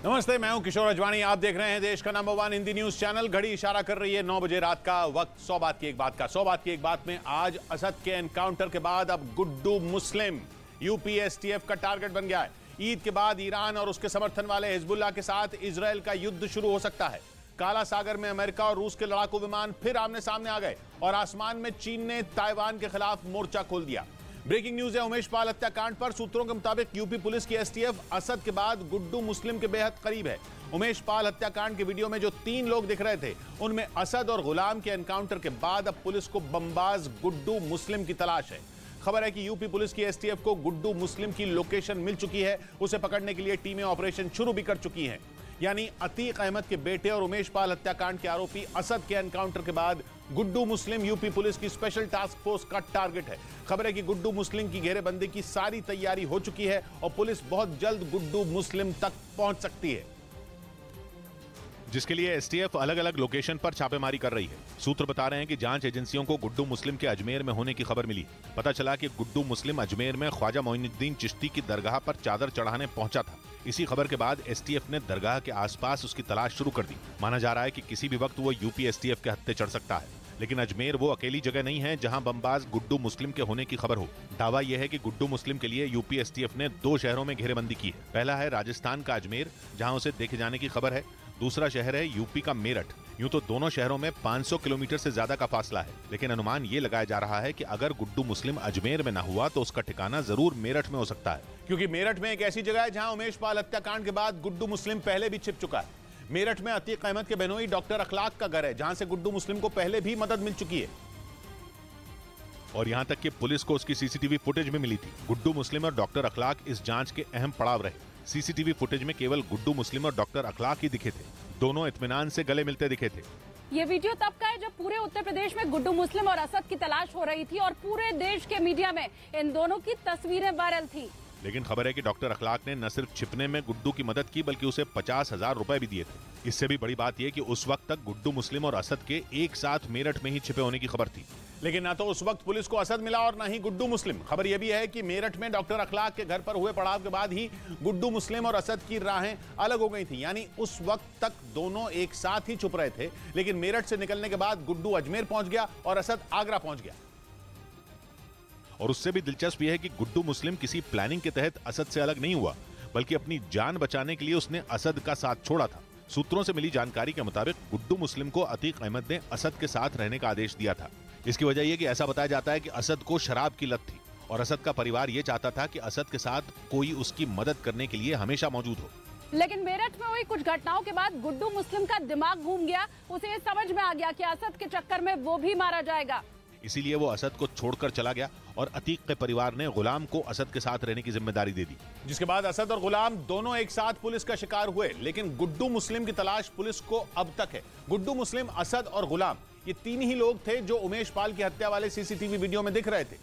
नमस्ते, मैं हूं किशोर अजवाणी। आप देख रहे हैं देश का नंबर 1 हिंदी न्यूज चैनल। घड़ी इशारा कर रही है 9 बजे रात का वक्त। 100 बात की एक बात का 100 बात की एक बात में आज असद के एनकाउंटर के बाद अब गुड्डू मुस्लिम यूपी एसटीएफ का टारगेट बन गया है। ईद के बाद ईरान और उसके समर्थन वाले हिजबुल्लाह के साथ इजराइल का युद्ध शुरू हो सकता है। काला सागर में अमेरिका और रूस के लड़ाकू विमान फिर आमने सामने आ गए और आसमान में चीन ने ताइवान के खिलाफ मोर्चा खोल दिया। ब्रेकिंग न्यूज है उमेश पाल हत्याकांड पर। सूत्रों के मुताबिक यूपी पुलिस की एसटीएफ असद के बाद गुड्डू मुस्लिम के बेहद करीब है। उमेश पाल हत्याकांड के वीडियो में जो 3 लोग दिख रहे थे उनमें असद और गुलाम के एनकाउंटर के बाद अब पुलिस को बमबाज गुड्डू मुस्लिम की तलाश है। खबर है कि यूपी पुलिस की एसटीएफ को गुड्डू मुस्लिम की लोकेशन मिल चुकी है। उसे पकड़ने के लिए टीमें ऑपरेशन शुरू भी कर चुकी हैं। यानी अतीक अहमद के बेटे और उमेश पाल हत्याकांड के आरोपी असद के एनकाउंटर के बाद गुड्डू मुस्लिम यूपी पुलिस की स्पेशल टास्क फोर्स का टारगेट है। खबर है कि गुड्डू मुस्लिम की घेरेबंदी की सारी तैयारी हो चुकी है और पुलिस बहुत जल्द गुड्डू मुस्लिम तक पहुंच सकती है, जिसके लिए एसटीएफ अलग अलग लोकेशन पर छापेमारी कर रही है। सूत्र बता रहे हैं कि जांच एजेंसियों को गुड्डू मुस्लिम के अजमेर में होने की खबर मिली। पता चला कि गुड्डू मुस्लिम अजमेर में ख्वाजा मोइनुद्दीन चिश्ती की दरगाह पर चादर चढ़ाने पहुंचा था। इसी खबर के बाद एसटीएफ ने दरगाह के आसपास उसकी तलाश शुरू कर दी। माना जा रहा है कि किसी भी वक्त वो यूपी एसटीएफ के हत्थे चढ़ सकता है। लेकिन अजमेर वो अकेली जगह नहीं है जहां बमबाज गुड्डू मुस्लिम के होने की खबर हो। दावा यह है कि गुड्डू मुस्लिम के लिए यूपी एसटीएफ ने 2 शहरों में घेरेबंदी की है। पहला है राजस्थान का अजमेर, जहां उसे देखे जाने की खबर है। दूसरा शहर है यूपी का मेरठ। यूं तो दोनों शहरों में 500 किलोमीटर से ज्यादा का फासला है, लेकिन अनुमान ये लगाया जा रहा है कि अगर गुड्डू मुस्लिम अजमेर में न हुआ तो उसका ठिकाना जरूर मेरठ में हो सकता है, क्योंकि मेरठ में एक ऐसी जगह है जहां उमेश पाल हत्याकांड के बाद गुड्डू मुस्लिम पहले भी छिप चुका है। मेरठ में अतीक अहमद के बहनोई डॉक्टर अखलाक का घर है, जहां से गुड्डू मुस्लिम को पहले भी मदद मिल चुकी है और यहां तक कि पुलिस को उसकी सीसीटीवी फुटेज भी मिली थी। गुड्डू मुस्लिम और डॉक्टर अखलाक इस जांच के अहम पड़ाव रहे। सीसीटीवी फुटेज में केवल गुड्डू मुस्लिम और डॉक्टर अखलाक ही दिखे थे। दोनों इत्मीनान से गले मिलते दिखे थे। ये वीडियो तब का है जब पूरे उत्तर प्रदेश में गुड्डू मुस्लिम और असद की तलाश हो रही थी और पूरे देश के मीडिया में इन दोनों की तस्वीरें वायरल थी। लेकिन खबर है कि डॉक्टर अखलाक ने न सिर्फ छिपने में गुड्डू की मदद की, बल्कि उसे 50,000 रुपए भी दिए थे। इससे भी बड़ी बात यह कि उस वक्त तक गुड्डू मुस्लिम और असद के एक साथ मेरठ में ही छिपे होने की खबर थी। लेकिन ना तो उस वक्त पुलिस को असद मिला और ना ही गुड्डू मुस्लिम। खबर यह भी है कि मेरठ में डॉक्टर अखलाक के घर पर हुए पड़ाव के बाद ही गुड्डू मुस्लिम और असद की राहें अलग हो गई थी। यानी उस वक्त तक दोनों एक साथ ही छुप रहे थे, लेकिन मेरठ से निकलने के बाद गुड्डू अजमेर पहुंच गया और असद आगरा पहुंच गया। और उससे भी दिलचस्प यह है कि गुड्डू मुस्लिम किसी प्लानिंग के तहत असद से अलग नहीं हुआ, बल्कि अपनी जान बचाने के लिए उसने असद का साथ छोड़ा था। सूत्रों से मिली जानकारी के मुताबिक गुड्डू मुस्लिम को अतीक अहमद ने असद के साथ रहने का आदेश दिया था। इसकी वजह यह कि ऐसा बताया जाता है कि असद को शराब की लत थी और असद का परिवार यह चाहता था कि असद के साथ कोई उसकी मदद करने के लिए हमेशा मौजूद हो। लेकिन मेरठ में हुई कुछ घटनाओं के बाद गुड्डू मुस्लिम का दिमाग घूम गया। उसे समझ में आ गया कि असद के चक्कर में वो भी मारा जाएगा। इसीलिए वो असद को छोड़कर चला गया और अतीक के परिवार ने गुलाम को असद के साथ रहने की जिम्मेदारी दे दी, जिसके बाद असद और गुलाम दोनों एक साथ पुलिस का शिकार हुए। लेकिन गुड्डू मुस्लिम की तलाश पुलिस को अब तक है। गुड्डू मुस्लिम, असद और गुलाम, ये 3 ही लोग थे जो उमेश पाल की हत्या वाले सीसीटीवी वीडियो में दिख रहे थे,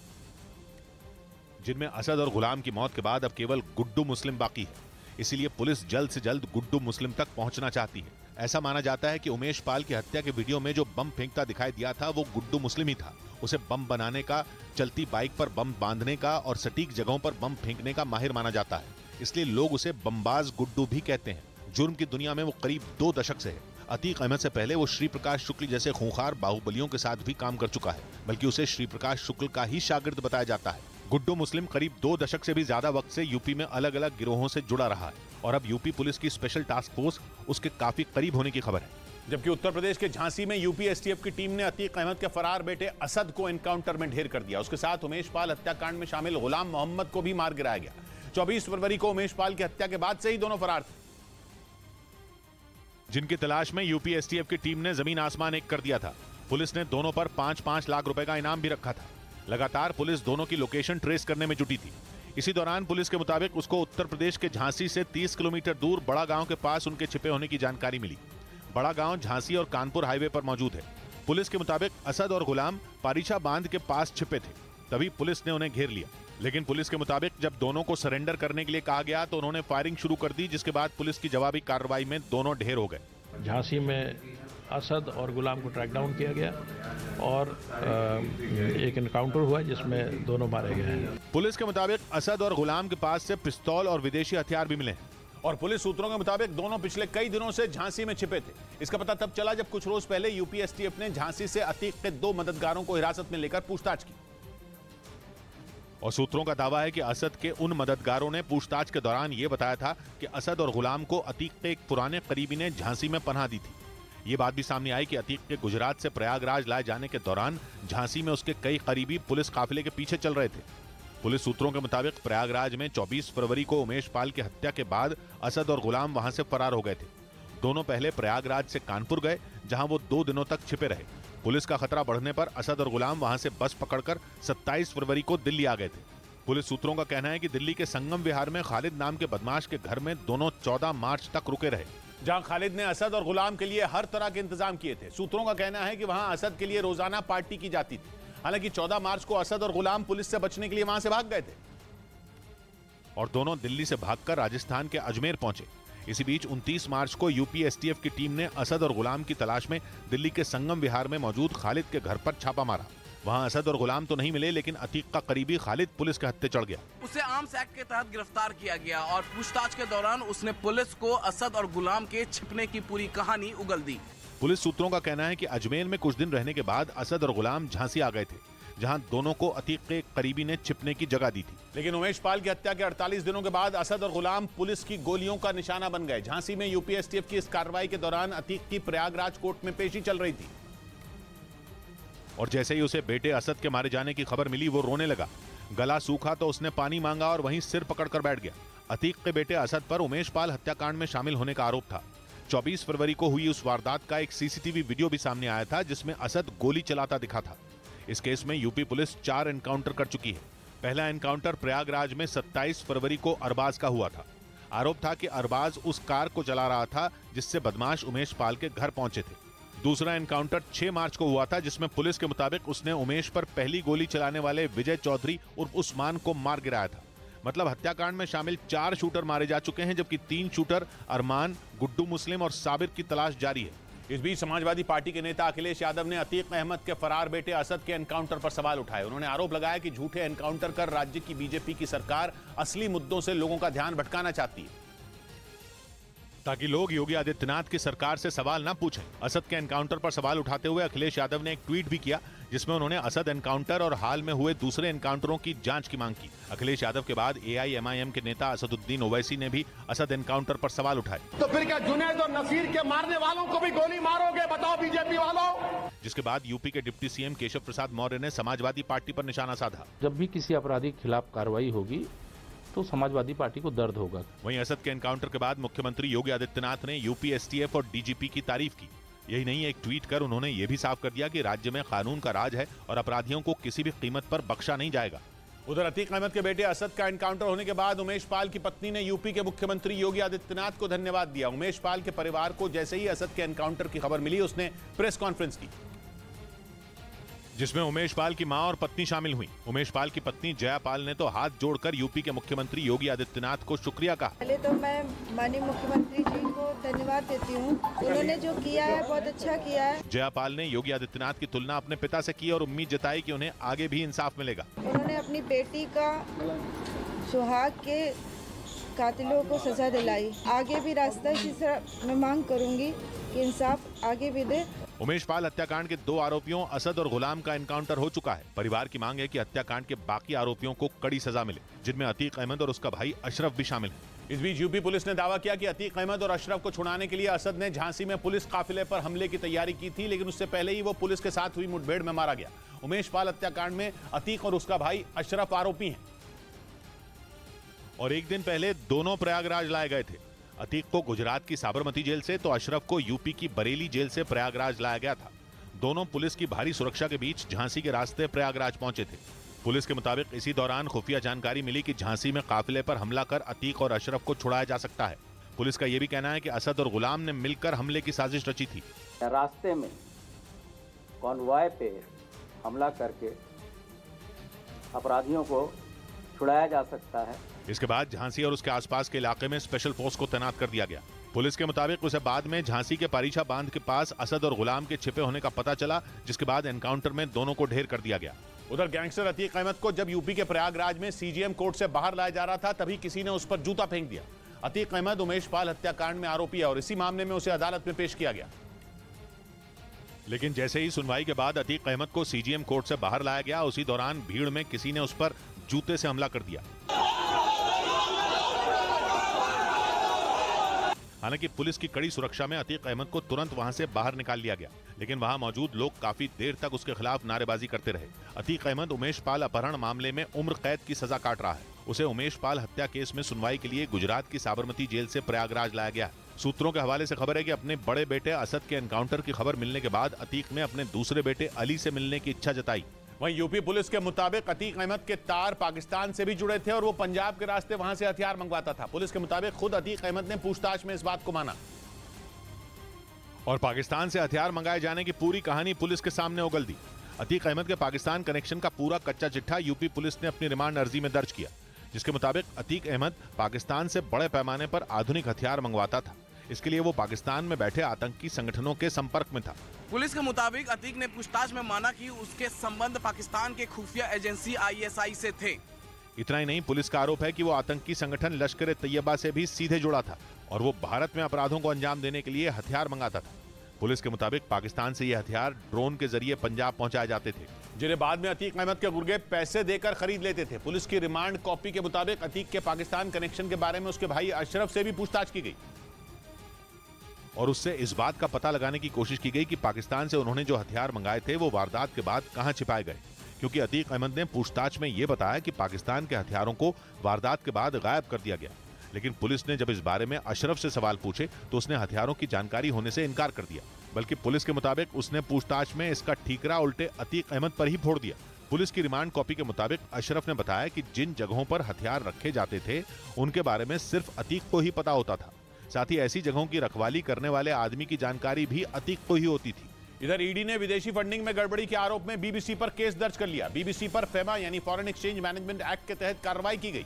जिनमें असद और गुलाम की मौत के बाद अब केवल गुड्डू मुस्लिम बाकी है। इसीलिए पुलिस जल्द से जल्द गुड्डू मुस्लिम तक पहुंचना चाहती है। ऐसा माना जाता है कि उमेश पाल की हत्या के वीडियो में जो बम फेंकता दिखाई दिया था वो गुड्डू मुस्लिम ही था। उसे बम बनाने का, चलती बाइक पर बम बांधने का और सटीक जगहों पर बम फेंकने का माहिर माना जाता है। इसलिए लोग उसे बमबाज गुड्डू भी कहते हैं। जुर्म की दुनिया में वो करीब 2 दशक से है। अतीक अहमद से पहले वो श्री प्रकाश शुक्ल जैसे खूंखार बाहुबलियों के साथ भी काम कर चुका है, बल्कि उसे श्री प्रकाश शुक्ल का ही शागिर्द बताया जाता है। गुड्डू मुस्लिम करीब 2 दशक से भी ज्यादा वक्त से यूपी में अलग अलग गिरोहों से जुड़ा रहा है और अब यूपी पुलिस की स्पेशल टास्क फोर्स उसके काफी करीब होने की खबर है। जबकि उत्तर प्रदेश के झांसी में यूपी एसटीएफ की टीम ने अतीक अहमद के फरार बेटे असद को एनकाउंटर में ढेर कर दिया। उसके साथ उमेश पाल हत्याकांड में शामिल गुलाम मोहम्मद को भी मार गिराया गया। 24 फरवरी को उमेश पाल की हत्या के बाद से ही दोनों फरार थे, जिनकी तलाश में यूपी एसटीएफ की टीम ने जमीन आसमान एक कर दिया था। पुलिस ने दोनों पर 5-5 लाख रुपए का इनाम भी रखा था। लगातार पुलिस दोनों की लोकेशन ट्रेस करने में जुटी थी। इसी दौरान पुलिस के मुताबिक उसको उत्तर प्रदेश के झांसी से 30 किलोमीटर दूर बड़ा गांव के पास उनके छिपे होने की जानकारी मिली। बड़ा गांव झांसी और कानपुर हाईवे पर मौजूद है। पुलिस के मुताबिक असद और गुलाम पारीछा बांध के पास छिपे थे, तभी पुलिस ने उन्हें घेर लिया। लेकिन पुलिस के मुताबिक जब दोनों को सरेंडर करने के लिए कहा गया तो उन्होंने फायरिंग शुरू कर दी, जिसके बाद पुलिस की जवाबी कार्रवाई में दोनों ढेर हो गए। झांसी में असद और गुलाम को ट्रैक डाउन किया गया और एक एनकाउंटर हुआ जिसमें दोनों मारे गए हैं। पुलिस के मुताबिक असद और गुलाम के पास से पिस्तौल और विदेशी हथियार भी मिले हैं और पुलिस सूत्रों के मुताबिक दोनों पिछले कई दिनों से झांसी में छिपे थे। इसका पता तब चला जब कुछ रोज पहले यूपी एसटीएफ ने झांसी से अतीक के 2 मददगारों को हिरासत में लेकर पूछताछ की। और सूत्रों का दावा है कि असद के उन मददगारों ने पूछताछ के दौरान यह बताया था कि असद और गुलाम को अतीक के एक पुराने करीबी ने झांसी में पनाह दी थी। ये बात भी सामने आई कि अतीक के गुजरात से प्रयागराज लाए जाने के दौरान झांसी में उसके कई करीबी पुलिस काफिले के पीछे चल रहे थे। पुलिस सूत्रों के मुताबिक प्रयागराज में 24 फरवरी को उमेश पाल की हत्या के बाद असद और गुलाम वहां से फरार हो गए थे। दोनों पहले प्रयागराज से कानपुर गए, जहां वो 2 दिनों तक छिपे रहे। पुलिस का खतरा बढ़ने पर असद और गुलाम वहां से बस पकड़कर 27 फरवरी को दिल्ली आ गए थे। पुलिस सूत्रों का कहना है कि दिल्ली के संगम विहार में खालिद नाम के बदमाश के घर में दोनों 14 मार्च तक रुके रहे, जहां खालिद ने असद और गुलाम के लिए हर तरह के इंतजाम किए थे। सूत्रों का कहना है कि वहां असद के लिए रोजाना पार्टी की जाती थी। हालांकि 14 मार्च को असद और गुलाम पुलिस से बचने के लिए वहां से भाग गए थे और दोनों दिल्ली से भागकर राजस्थान के अजमेर पहुंचे। इसी बीच 29 मार्च को यूपी एसटीएफ की टीम ने असद और गुलाम की तलाश में दिल्ली के संगम विहार में मौजूद खालिद के घर पर छापा मारा। वहां असद और गुलाम तो नहीं मिले, लेकिन अतीक का करीबी खालिद पुलिस के हत्थे चढ़ गया। उसे आर्म्स एक्ट के तहत गिरफ्तार किया गया और पूछताछ के दौरान उसने पुलिस को असद और गुलाम के छिपने की पूरी कहानी उगल दी। पुलिस सूत्रों का कहना है कि अजमेर में कुछ दिन रहने के बाद असद और गुलाम झांसी आ गए थे, जहां दोनों को अतीक के करीबी ने छिपने की जगह दी थी। लेकिन उमेश पाल की हत्या के 48 दिनों के बाद असद और गुलाम पुलिस की गोलियों का निशाना बन गए। झांसी में यूपी एसटीएफ की इस कार्रवाई के दौरान अतीक की प्रयागराज कोर्ट में पेशी चल रही थी और जैसे ही उसे बेटे असद के मारे जाने की खबर मिली, वो रोने लगा। गला सूखा तो उसने पानी मांगा और वहीं सिर पकड़कर बैठ गया। अतीक के बेटे असद पर उमेश पाल हत्याकांड में शामिल होने का आरोप था। 24 फरवरी को हुई उस वारदात का एक सीसीटीवी वीडियो भी सामने आया था, जिसमें असद गोली चलाता दिखा था। इस केस में यूपी पुलिस 4 एनकाउंटर कर चुकी है। पहला एनकाउंटर प्रयागराज में 27 फरवरी को अरबाज का हुआ था। आरोप था कि अरबाज उस कार को चला रहा था जिससे बदमाश उमेश पाल के घर पहुंचे थे। दूसरा एनकाउंटर 6 मार्च को हुआ था, जिसमें पुलिस के मुताबिक उसने उमेश पर पहली गोली चलाने वाले विजय चौधरी उर्फ उस्मान को मार गिराया था। मतलब हत्याकांड में शामिल 4 शूटर मारे जा चुके हैं, जबकि 3 शूटर अरमान, गुड्डू मुस्लिम और साबिर की तलाश जारी है। इस बीच समाजवादी पार्टी के नेता अखिलेश यादव ने अतीक अहमद के फरार बेटे असद के एनकाउंटर पर सवाल उठाए। उन्होंने आरोप लगाया कि झूठे एनकाउंटर कर राज्य की बीजेपी की सरकार असली मुद्दों से लोगों का ध्यान भटकाना चाहती है, ताकि लोग योगी आदित्यनाथ की सरकार से सवाल न पूछें। असद के एनकाउंटर पर सवाल उठाते हुए अखिलेश यादव ने एक ट्वीट भी किया, जिसमें उन्होंने असद एनकाउंटर और हाल में हुए दूसरे एनकाउंटरों की जांच की मांग की। अखिलेश यादव के बाद एआईएमआईएम के नेता असदुद्दीन ओवैसी ने भी असद एनकाउंटर पर सवाल उठाए। तो फिर क्या जुनैद और नसीर के मारने वालों को भी गोली मारोगे, बताओ बीजेपी वालों? जिसके बाद यूपी के डिप्टी सीएम केशव प्रसाद मौर्य ने समाजवादी पार्टी पर निशाना साधा। जब भी किसी अपराधी के खिलाफ कार्रवाई होगी तो समाजवादी पार्टी को दर्द होगा। वहीं असद के एनकाउंटर के बाद मुख्यमंत्री योगी आदित्यनाथ ने यूपी एसटीएफ और डीजीपी की तारीफ की। यही नहीं, एक ट्वीट कर उन्होंने ये भी साफ कर दिया कि राज्य में कानून का राज है और अपराधियों को किसी भी कीमत पर बख्शा नहीं जाएगा। उधर अतीक अहमद के बेटे असद का एनकाउंटर होने के बाद उमेश पाल की पत्नी ने यूपी के मुख्यमंत्री योगी आदित्यनाथ को धन्यवाद दिया। उमेश पाल के परिवार को जैसे ही असद के एनकाउंटर की खबर मिली, उसने प्रेस कॉन्फ्रेंस की, जिसमें उमेश पाल की मां और पत्नी शामिल हुई। उमेश पाल की पत्नी जया पाल ने तो हाथ जोड़कर यूपी के मुख्यमंत्री योगी आदित्यनाथ को शुक्रिया कहा। पहले तो मैं माननीय मुख्यमंत्री जी को धन्यवाद देती हूँ, उन्होंने जो किया है बहुत अच्छा किया है। जया पाल ने योगी आदित्यनाथ की तुलना अपने पिता से की और उम्मीद जताई कि उन्हें आगे भी इंसाफ मिलेगा। उन्होंने अपनी बेटी का सुहाग के कातिलों को सजा दिलाई। आगे भी रास्ता इसी तरह मैं मांग करूंगी कि इंसाफ आगे भी दे। उमेश पाल हत्याकांड के 2 आरोपियों असद और गुलाम का एनकाउंटर हो चुका है। परिवार की मांग है कि हत्याकांड के बाकी आरोपियों को कड़ी सजा मिले, जिनमें अतीक अहमद और उसका भाई अशरफ भी शामिल है। इस बीच यूपी पुलिस ने दावा किया कि अतीक अहमद और अशरफ को छुड़ाने के लिए असद ने झांसी में पुलिस काफिले पर हमले की तैयारी की थी, लेकिन उससे पहले ही वो पुलिस के साथ हुई मुठभेड़ में मारा गया। उमेश पाल हत्याकांड में अतीक और उसका भाई अशरफ आरोपी हैं और एक दिन पहले दोनों प्रयागराज लाए गए थे। अतीक को गुजरात की साबरमती जेल से तो अशरफ को यूपी की बरेली जेल से प्रयागराज लाया गया था। दोनों पुलिस की भारी सुरक्षा के बीच झांसी के रास्ते प्रयागराज पहुंचे थे। पुलिस के मुताबिक इसी दौरान खुफिया जानकारी मिली कि झांसी में काफिले पर हमला कर अतीक और अशरफ को छुड़ाया जा सकता है। पुलिस का यह भी कहना है कि असद और गुलाम ने मिलकर हमले की साजिश रची थी। रास्ते में कॉन्वॉय पे हमला करके अपराधियों को छुड़ाया जा सकता है। इसके बाद झांसी और उसके आसपास के इलाके में स्पेशल फोर्स को तैनात कर दिया गया। पुलिस के मुताबिक उसे बाद में झांसी के पारीछा बांध के पास असद और गुलाम के छिपे होने का पता चला, जिसके बाद एनकाउंटर में दोनों को ढेर कर दिया गया। उधर गैंगस्टर अतीक अहमद को जब यूपी के प्रयागराज में सीजीएम कोर्ट से बाहर लाया जा रहा था, तभी किसी ने उस पर जूता फेंक दिया। अतीक अहमद उमेश पाल हत्याकांड में आरोपी है और इसी मामले में उसे अदालत में पेश किया गया। लेकिन जैसे ही सुनवाई के बाद अतीक अहमद को सीजीएम कोर्ट से बाहर लाया गया, उसी दौरान भीड़ में किसी ने उस पर जूते से हमला कर दिया। हालांकि पुलिस की कड़ी सुरक्षा में अतीक अहमद को तुरंत वहां से बाहर निकाल लिया गया, लेकिन वहां मौजूद लोग काफी देर तक उसके खिलाफ नारेबाजी करते रहे। अतीक अहमद उमेश पाल अपहरण मामले में उम्र कैद की सजा काट रहा है। उसे उमेश पाल हत्या केस में सुनवाई के लिए गुजरात की साबरमती जेल से प्रयागराज लाया गया है। सूत्रों के हवाले से खबर है कि अपने बड़े बेटे असद के एनकाउंटर की खबर मिलने के बाद अतीक ने अपने दूसरे बेटे अली से मिलने की इच्छा जताई। वहीं यूपी पुलिस के मुताबिक अतीक अहमद के तार पाकिस्तान से भी जुड़े थे और वो पंजाब के रास्ते वहां से हथियार मंगवाता था। पुलिस के मुताबिक खुद अतीक अहमद ने पूछताछ में इस बात को माना और पाकिस्तान से हथियार मंगाए जाने की पूरी कहानी पुलिस के सामने उगल दी। अतीक अहमद के पाकिस्तान कनेक्शन का पूरा कच्चा चिट्ठा यूपी पुलिस ने अपनी रिमांड अर्जी में दर्ज किया, जिसके मुताबिक अतीक अहमद पाकिस्तान से बड़े पैमाने पर आधुनिक हथियार मंगवाता था। इसके लिए वो पाकिस्तान में बैठे आतंकी संगठनों के संपर्क में था। पुलिस के मुताबिक अतीक ने पूछताछ में माना कि उसके संबंध पाकिस्तान के खुफिया एजेंसी ISI से थे। इतना ही नहीं, पुलिस का आरोप है कि वो आतंकी संगठन लश्कर ए तैयबा से भी सीधे जुड़ा था और वो भारत में अपराधों को अंजाम देने के लिए हथियार मंगाता था। पुलिस के मुताबिक पाकिस्तान से ये हथियार ड्रोन के जरिए पंजाब पहुंचाए जाते थे, जिन्हें बाद में अतीक अहमद के गुर्गे पैसे देकर खरीद लेते थे। पुलिस की रिमांड कॉपी के मुताबिक अतीक के पाकिस्तान कनेक्शन के बारे में उसके भाई अशरफ से भी पूछताछ की गई और उससे इस बात का पता लगाने की कोशिश की गई कि पाकिस्तान से उन्होंने जो हथियार मंगाए थे वो वारदात के बाद कहां छिपाए गए, क्योंकि अतीक अहमद ने पूछताछ में ये बताया कि पाकिस्तान के हथियारों को वारदात के बाद गायब कर दिया गया। लेकिन पुलिस ने जब इस बारे में अशरफ से सवाल पूछे तो उसने हथियारों की जानकारी होने से इनकार कर दिया, बल्कि पुलिस के मुताबिक उसने पूछताछ में इसका ठीकरा उल्टे अतीक अहमद पर ही फोड़ दिया। पुलिस की रिमांड कॉपी के मुताबिक अशरफ ने बताया कि जिन जगहों पर हथियार रखे जाते थे उनके बारे में सिर्फ अतीक को ही पता होता था। साथ ही ऐसी जगहों की रखवाली करने वाले आदमी की जानकारी भी अतीक को ही होती थी। इधर ईडी ने विदेशी फंडिंग में गड़बड़ी के आरोप में बीबीसी पर केस दर्ज कर लिया। बीबीसी पर फेमा यानी फॉरेन एक्सचेंज मैनेजमेंट एक्ट के तहत कार्रवाई की गई,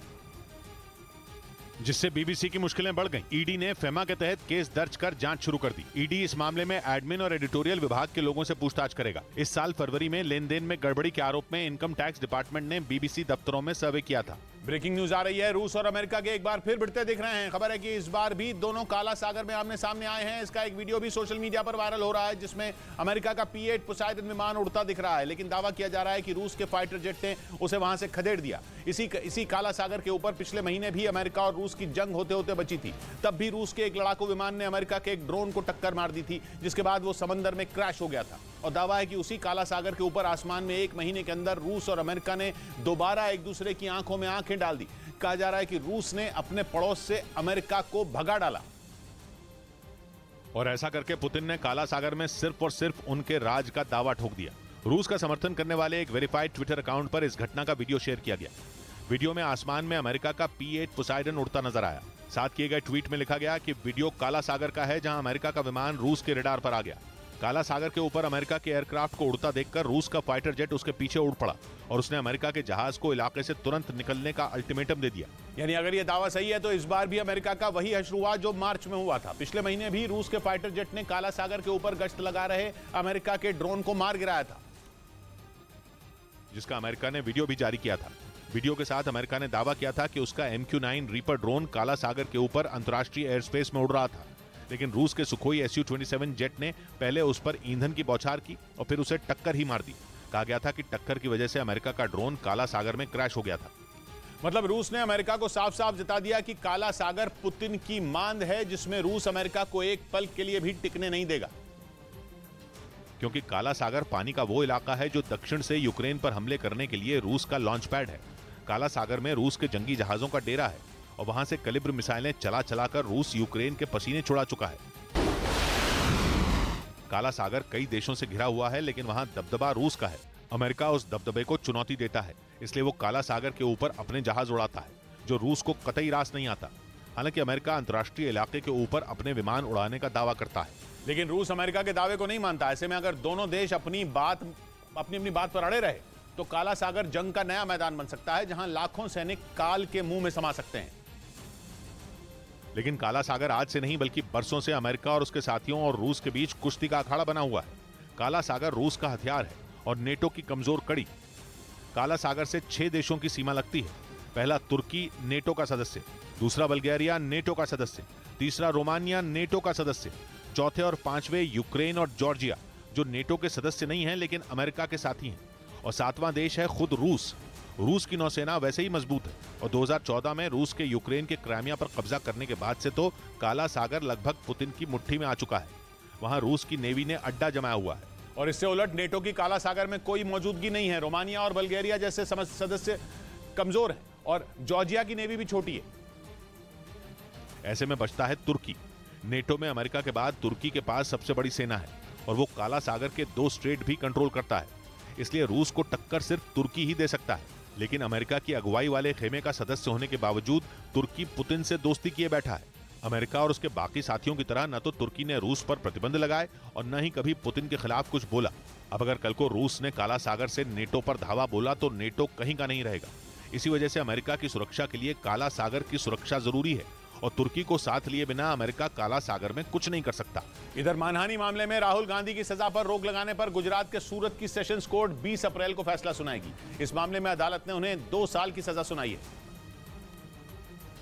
जिससे बीबीसी की मुश्किलें बढ़ गईं। ईडी ने फेमा के तहत केस दर्ज कर जांच शुरू कर दी। ईडी इस मामले में एडमिन और एडिटोरियल विभाग के लोगों से पूछताछ करेगा। इस साल फरवरी में लेन देन में गड़बड़ी के आरोप में इनकम टैक्स डिपार्टमेंट ने बीबीसी दफ्तरों में सर्वे किया था। ब्रेकिंग न्यूज आ रही है, रूस और अमेरिका के एक बार फिर भिड़ते दिख रहे हैं। खबर है कि इस बार भी दोनों काला सागर में आमने सामने आए हैं। इसका एक वीडियो भी सोशल मीडिया पर वायरल हो रहा है, जिसमें अमेरिका का P-8 पोसाइडन विमान उड़ता दिख रहा है, लेकिन दावा किया जा रहा है कि रूस के फाइटर जेट ने उसे वहां से खदेड़ दिया। इसी काला सागर के ऊपर पिछले महीने भी अमेरिका और रूस की जंग होते होते बची थी। तब भी रूस के एक लड़ाकू विमान ने अमेरिका के एक ड्रोन को टक्कर मार दी थी, जिसके बाद वो समंदर में क्रैश हो गया था। और दावा है कि उसी काला सागर के ऊपर आसमान में एक महीने के अंदर रूस और अमेरिका ने दोबारा एक दूसरे की आंखों में आंखें डाल दी। कहा जा रहा है कि रूस ने अपने पड़ोस से अमेरिका को भगा डाला और ऐसा करके पुतिन ने काला सागर में सिर्फ और सिर्फ उनके राज का दावा ठोक दिया। रूस का समर्थन करने वाले एक वेरीफाइड ट्विटर अकाउंट पर इस घटना का वीडियो शेयर किया गया। वीडियो में आसमान में अमेरिका का P-8 पोसाइडन उड़ता नजर आया। साथ किए गए ट्वीट में लिखा गया कि वीडियो काला सागर का है, जहां अमेरिका का विमान रूस के रडार पर आ गया। काला सागर के ऊपर अमेरिका के एयरक्राफ्ट को उड़ता देखकर रूस का फाइटर जेट उसके पीछे उड़ पड़ा और उसने अमेरिका के जहाज को इलाके से तुरंत निकलने का अल्टीमेटम दे दिया। यानी अगर यह दावा सही है तो इस बार भी अमेरिका का वही हश्र हुआ जो मार्च में हुआ था। पिछले महीने भी रूस के फाइटर जेट ने काला सागर के ऊपर गश्त लगा रहे अमेरिका के ड्रोन को मार गिराया था, जिसका अमेरिका ने वीडियो भी जारी किया था। वीडियो के साथ अमेरिका ने दावा किया था कि उसका MQ-9 रीपर ड्रोन काला सागर के ऊपर अंतर्राष्ट्रीय एयर स्पेस में उड़ रहा था, लेकिन रूस के सुखोई Su-27 जेट ने पहले उस पर ईंधन की बौछार की और फिर उसे टक्कर ही मार दी। कहा गया था कि टक्कर की वजह से अमेरिका का ड्रोन काला सागर में क्रैश हो गया था। मतलब रूस ने अमेरिका को साफ साफ जता दिया कि काला सागर पुतिन की मांद है, जिसमें रूस अमेरिका को एक पल के लिए भी टिकने नहीं देगा, क्योंकि काला सागर पानी का वो इलाका है जो दक्षिण से यूक्रेन पर हमले करने के लिए रूस का लॉन्च पैड है। काला सागर में रूस के जंगी जहाजों का डेरा है और वहां से कलिब्र मिसाइलें चला चलाकर रूस यूक्रेन के पसीने छुड़ा चुका है। काला सागर कई देशों से घिरा हुआ है, लेकिन वहां दबदबा रूस का है। अमेरिका उस दबदबे को चुनौती देता है, इसलिए वो काला सागर के ऊपर अपने जहाज उड़ाता है, जो रूस को कतई रास नहीं आता। हालांकि अमेरिका अंतर्राष्ट्रीय इलाके के ऊपर अपने विमान उड़ाने का दावा करता है, लेकिन रूस अमेरिका के दावे को नहीं मानता। ऐसे में अगर दोनों देश अपनी अपनी बात पर अड़े रहे तो काला सागर जंग का नया मैदान बन सकता है, जहां लाखों सैनिक काल के मुंह में समा सकते हैं। लेकिन काला सागर आज से नहीं बल्कि बरसों से अमेरिका और उसके साथियों और रूस के बीच कुश्ती का अखाड़ा बना हुआ है। काला सागर रूस का हथियार है और नेटो की कमजोर कड़ी। काला सागर से 6 देशों की सीमा लगती है। पहला तुर्की नेटो का सदस्य, दूसरा बल्गेरिया नेटो का सदस्य, तीसरा रोमानिया नेटो का सदस्य, चौथे और पांचवें यूक्रेन और जॉर्जिया जो नेटो के सदस्य नहीं हैं लेकिन अमेरिका के साथी हैं, और सातवां देश है खुद रूस। रूस की नौसेना वैसे ही मजबूत है और 2014 में रूस के यूक्रेन के क्राइमिया पर कब्जा करने के बाद से तो काला सागर लगभग पुतिन की मुट्ठी में आ चुका है। वहां रूस की नेवी ने अड्डा जमाया हुआ है। और इससे उलट नेटो की काला सागर में कोई मौजूदगी नहीं है। रोमानिया और बल्गेरिया जैसे सदस्य कमजोर हैं और जॉर्जिया की नेवी भी छोटी है। ऐसे में बचता है तुर्की। नेटो में अमेरिका के बाद तुर्की के पास सबसे बड़ी सेना है और वो काला सागर के 2 स्ट्रेट भी कंट्रोल करता है, इसलिए रूस को टक्कर सिर्फ तुर्की ही दे सकता है। लेकिन अमेरिका की अगुवाई वाले खेमे का सदस्य होने के बावजूद तुर्की पुतिन से दोस्ती किए बैठा है। अमेरिका और उसके बाकी साथियों की तरह न तो तुर्की ने रूस पर प्रतिबंध लगाए और न ही कभी पुतिन के खिलाफ कुछ बोला। अब अगर कल को रूस ने काला सागर से नेटो पर धावा बोला तो नेटो कहीं का नहीं रहेगा। इसी वजह से अमेरिका की सुरक्षा के लिए काला सागर की सुरक्षा जरूरी है और तुर्की को साथ लिए बिना अमेरिका काला सागर में कुछ नहीं कर सकता। इधर मानहानि मामले में राहुल गांधी की सजा पर रोक लगाने पर गुजरात के सूरत की सेशंस कोर्ट 20 अप्रैल को फैसला सुनाएगी। इस मामले में अदालत ने उन्हें 2 साल की सजा सुनाई है।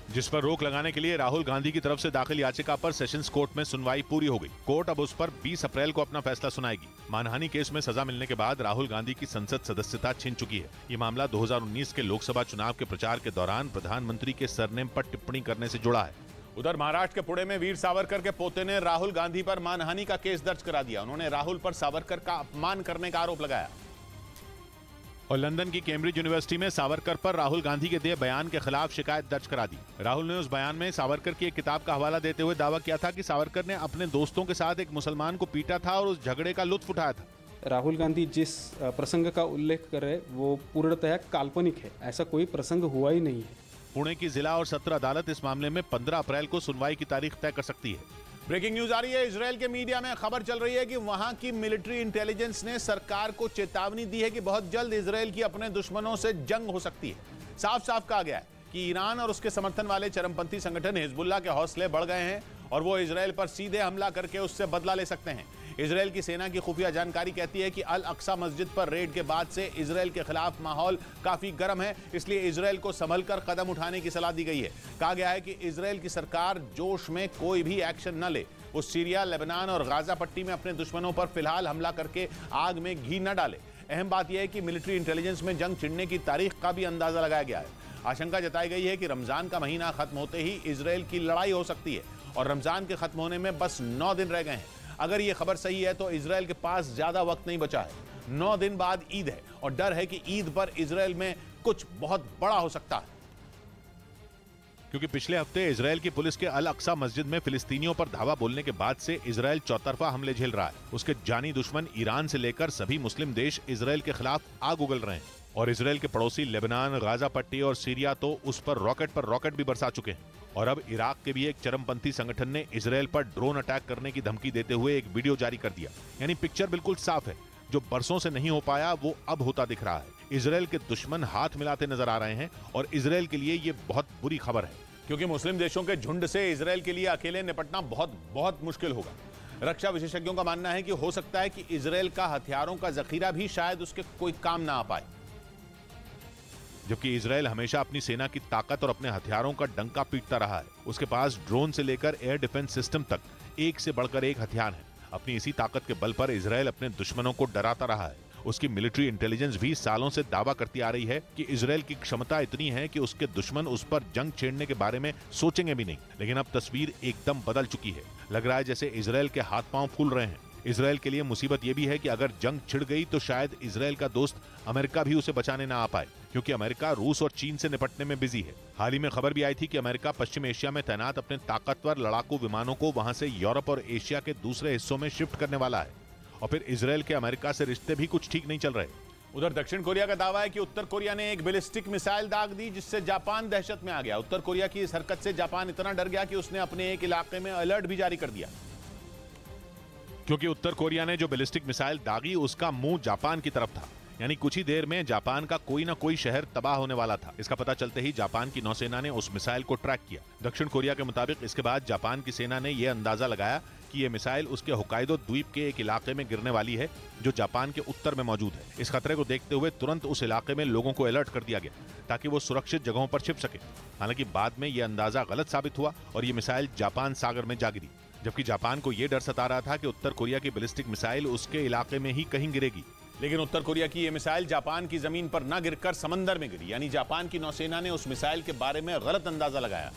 जिस पर रोक लगाने के लिए राहुल गांधी की तरफ से दाखिल याचिका पर सेशंस कोर्ट में सुनवाई पूरी हो गई। कोर्ट अब उस पर 20 अप्रैल को अपना फैसला सुनाएगी। मानहानि केस में सजा मिलने के बाद राहुल गांधी की संसद सदस्यता छिन चुकी है। ये मामला 2019 के लोकसभा चुनाव के प्रचार के दौरान प्रधानमंत्री के सरनेम पर टिप्पणी करने से जुड़ा है। उधर महाराष्ट्र के पुणे में वीर सावरकर के पोते ने राहुल गांधी पर मानहानि का केस दर्ज करा दिया। उन्होंने राहुल पर सावरकर का अपमान करने का आरोप लगाया। और लंदन की कैम्ब्रिज यूनिवर्सिटी में सावरकर पर राहुल गांधी के दिए बयान के खिलाफ शिकायत दर्ज करा दी। राहुल ने उस बयान में सावरकर की एक किताब का हवाला देते हुए दावा किया था कि सावरकर ने अपने दोस्तों के साथ एक मुसलमान को पीटा था और उस झगड़े का लुत्फ उठाया था। राहुल गांधी जिस प्रसंग का उल्लेख कर रहे वो पूर्णतः काल्पनिक है, ऐसा कोई प्रसंग हुआ ही नहीं है। पुणे की जिला और सत्र अदालत इस मामले में 15 अप्रैल को सुनवाई की तारीख तय कर सकती है। ब्रेकिंग न्यूज आ रही है। इजरायल के मीडिया में खबर चल रही है कि वहां की मिलिट्री इंटेलिजेंस ने सरकार को चेतावनी दी है कि बहुत जल्द इजरायल की अपने दुश्मनों से जंग हो सकती है। साफ साफ कहा गया है कि ईरान और उसके समर्थन वाले चरमपंथी संगठन हिजबुल्लाह के हौसले बढ़ गए हैं और वो इजरायल पर सीधे हमला करके उससे बदला ले सकते हैं। इजरायल की सेना की खुफिया जानकारी कहती है कि अल अक्सा मस्जिद पर रेड के बाद से इजरायल के खिलाफ माहौल काफी गर्म है, इसलिए इजरायल को संभलकर कदम उठाने की सलाह दी गई है। कहा गया है कि इजरायल की सरकार जोश में कोई भी एक्शन न ले। वो सीरिया, लेबनान और गाजा पट्टी में अपने दुश्मनों पर फिलहाल हमला करके आग में घी न डाले। अहम बात यह है कि मिलिट्री इंटेलिजेंस में जंग छिड़ने की तारीख का भी अंदाजा लगाया गया है। आशंका जताई गई है कि रमजान का महीना खत्म होते ही इजरायल की लड़ाई हो सकती है और रमजान के खत्म होने में बस 9 दिन रह गए हैं। अगर ये खबर सही है तो इजरायल के पास ज्यादा वक्त नहीं बचा है। 9 दिन बाद ईद है और डर है कि ईद पर इजरायल में कुछ बहुत बड़ा हो सकता है। क्योंकि पिछले हफ्ते इजरायल की पुलिस के अल अक्सा मस्जिद में फिलिस्तीनियों पर धावा बोलने के बाद से इजरायल चौतरफा हमले झेल रहा है। उसके जानी दुश्मन ईरान से लेकर सभी मुस्लिम देश इजरायल के खिलाफ आग उगल रहे हैं और इजरायल के पड़ोसी लेबनान, गाजा पट्टी और सीरिया तो उस पर रॉकेट भी बरसा चुके हैं। और अब इराक के भी एक चरमपंथी संगठन ने इजरायल पर ड्रोन अटैक करने की धमकी देते हुए एक वीडियो जारी कर दिया। यानी पिक्चर बिल्कुल साफ है, जो बरसों से नहीं हो पाया वो अब होता दिख रहा है। इजरायल के दुश्मन हाथ मिलाते नजर आ रहे हैं और इजरायल के लिए ये बहुत बुरी खबर है, क्योंकि मुस्लिम देशों के झुंड से इजरायल के लिए अकेले निपटना बहुत मुश्किल होगा। रक्षा विशेषज्ञों का मानना है कि हो सकता है कि इजरायल का हथियारों का जखीरा भी शायद उसके कोई काम ना आ पाए। जबकि इजरायल हमेशा अपनी सेना की ताकत और अपने हथियारों का डंका पीटता रहा है। उसके पास ड्रोन से लेकर एयर डिफेंस सिस्टम तक एक से बढ़कर एक हथियार है। अपनी इसी ताकत के बल पर इजरायल अपने दुश्मनों को डराता रहा है। उसकी मिलिट्री इंटेलिजेंस भी सालों से दावा करती आ रही है कि इजरायल की क्षमता इतनी है कि उसके दुश्मन उस पर जंग छेड़ने के बारे में सोचेंगे भी नहीं। लेकिन अब तस्वीर एकदम बदल चुकी है। लग रहा है जैसे इजरायल के हाथ पांव फूल रहे हैं। इजरायल के लिए मुसीबत यह भी है कि अगर जंग छिड़ गई तो शायद इजरायल का दोस्त अमेरिका भी उसे बचाने ना आ पाए, क्योंकि अमेरिका रूस और चीन से निपटने में बिजी है। हाल ही में खबर भी आई थी कि अमेरिका पश्चिम एशिया में तैनात अपने ताकतवर लड़ाकू विमानों को वहां से यूरोप और एशिया के दूसरे हिस्सों में शिफ्ट करने वाला है। और फिर इजरायल के अमेरिका से रिश्ते भी कुछ ठीक नहीं चल रहे। उधर दक्षिण कोरिया का दावा है कि उत्तर कोरिया ने एक बैलिस्टिक मिसाइल दाग दी, जिससे जापान दहशत में आ गया। उत्तर कोरिया की इस हरकत से जापान इतना डर गया कि उसने अपने एक इलाके में अलर्ट भी जारी कर दिया। क्योंकि उत्तर कोरिया ने जो बैलिस्टिक मिसाइल दागी उसका मुंह जापान की तरफ था। यानी कुछ ही देर में जापान का कोई न कोई शहर तबाह होने वाला था। इसका पता चलते ही जापान की नौसेना ने उस मिसाइल को ट्रैक किया। दक्षिण कोरिया के मुताबिक इसके बाद जापान की सेना ने यह अंदाजा लगाया कि ये मिसाइल उसके होकाइडो द्वीप के एक इलाके में गिरने वाली है जो जापान के उत्तर में मौजूद है। इस खतरे को देखते हुए तुरंत उस इलाके में लोगों को अलर्ट कर दिया गया ताकि वो सुरक्षित जगहों पर छिप सके। हालांकि बाद में ये अंदाजा गलत साबित हुआ और ये मिसाइल जापान सागर में जा गिरी, जबकि जापान को ये डर सता रहा था कि उत्तर कोरिया की बैलिस्टिक मिसाइल उसके इलाके में ही कहीं गिरेगी। लेकिन उत्तर कोरिया की यह मिसाइल जापान की जमीन पर न गिरकर समंदर में गिरी, यानी जापान की नौसेना ने उस मिसाइल के बारे में गलत अंदाजा लगाया,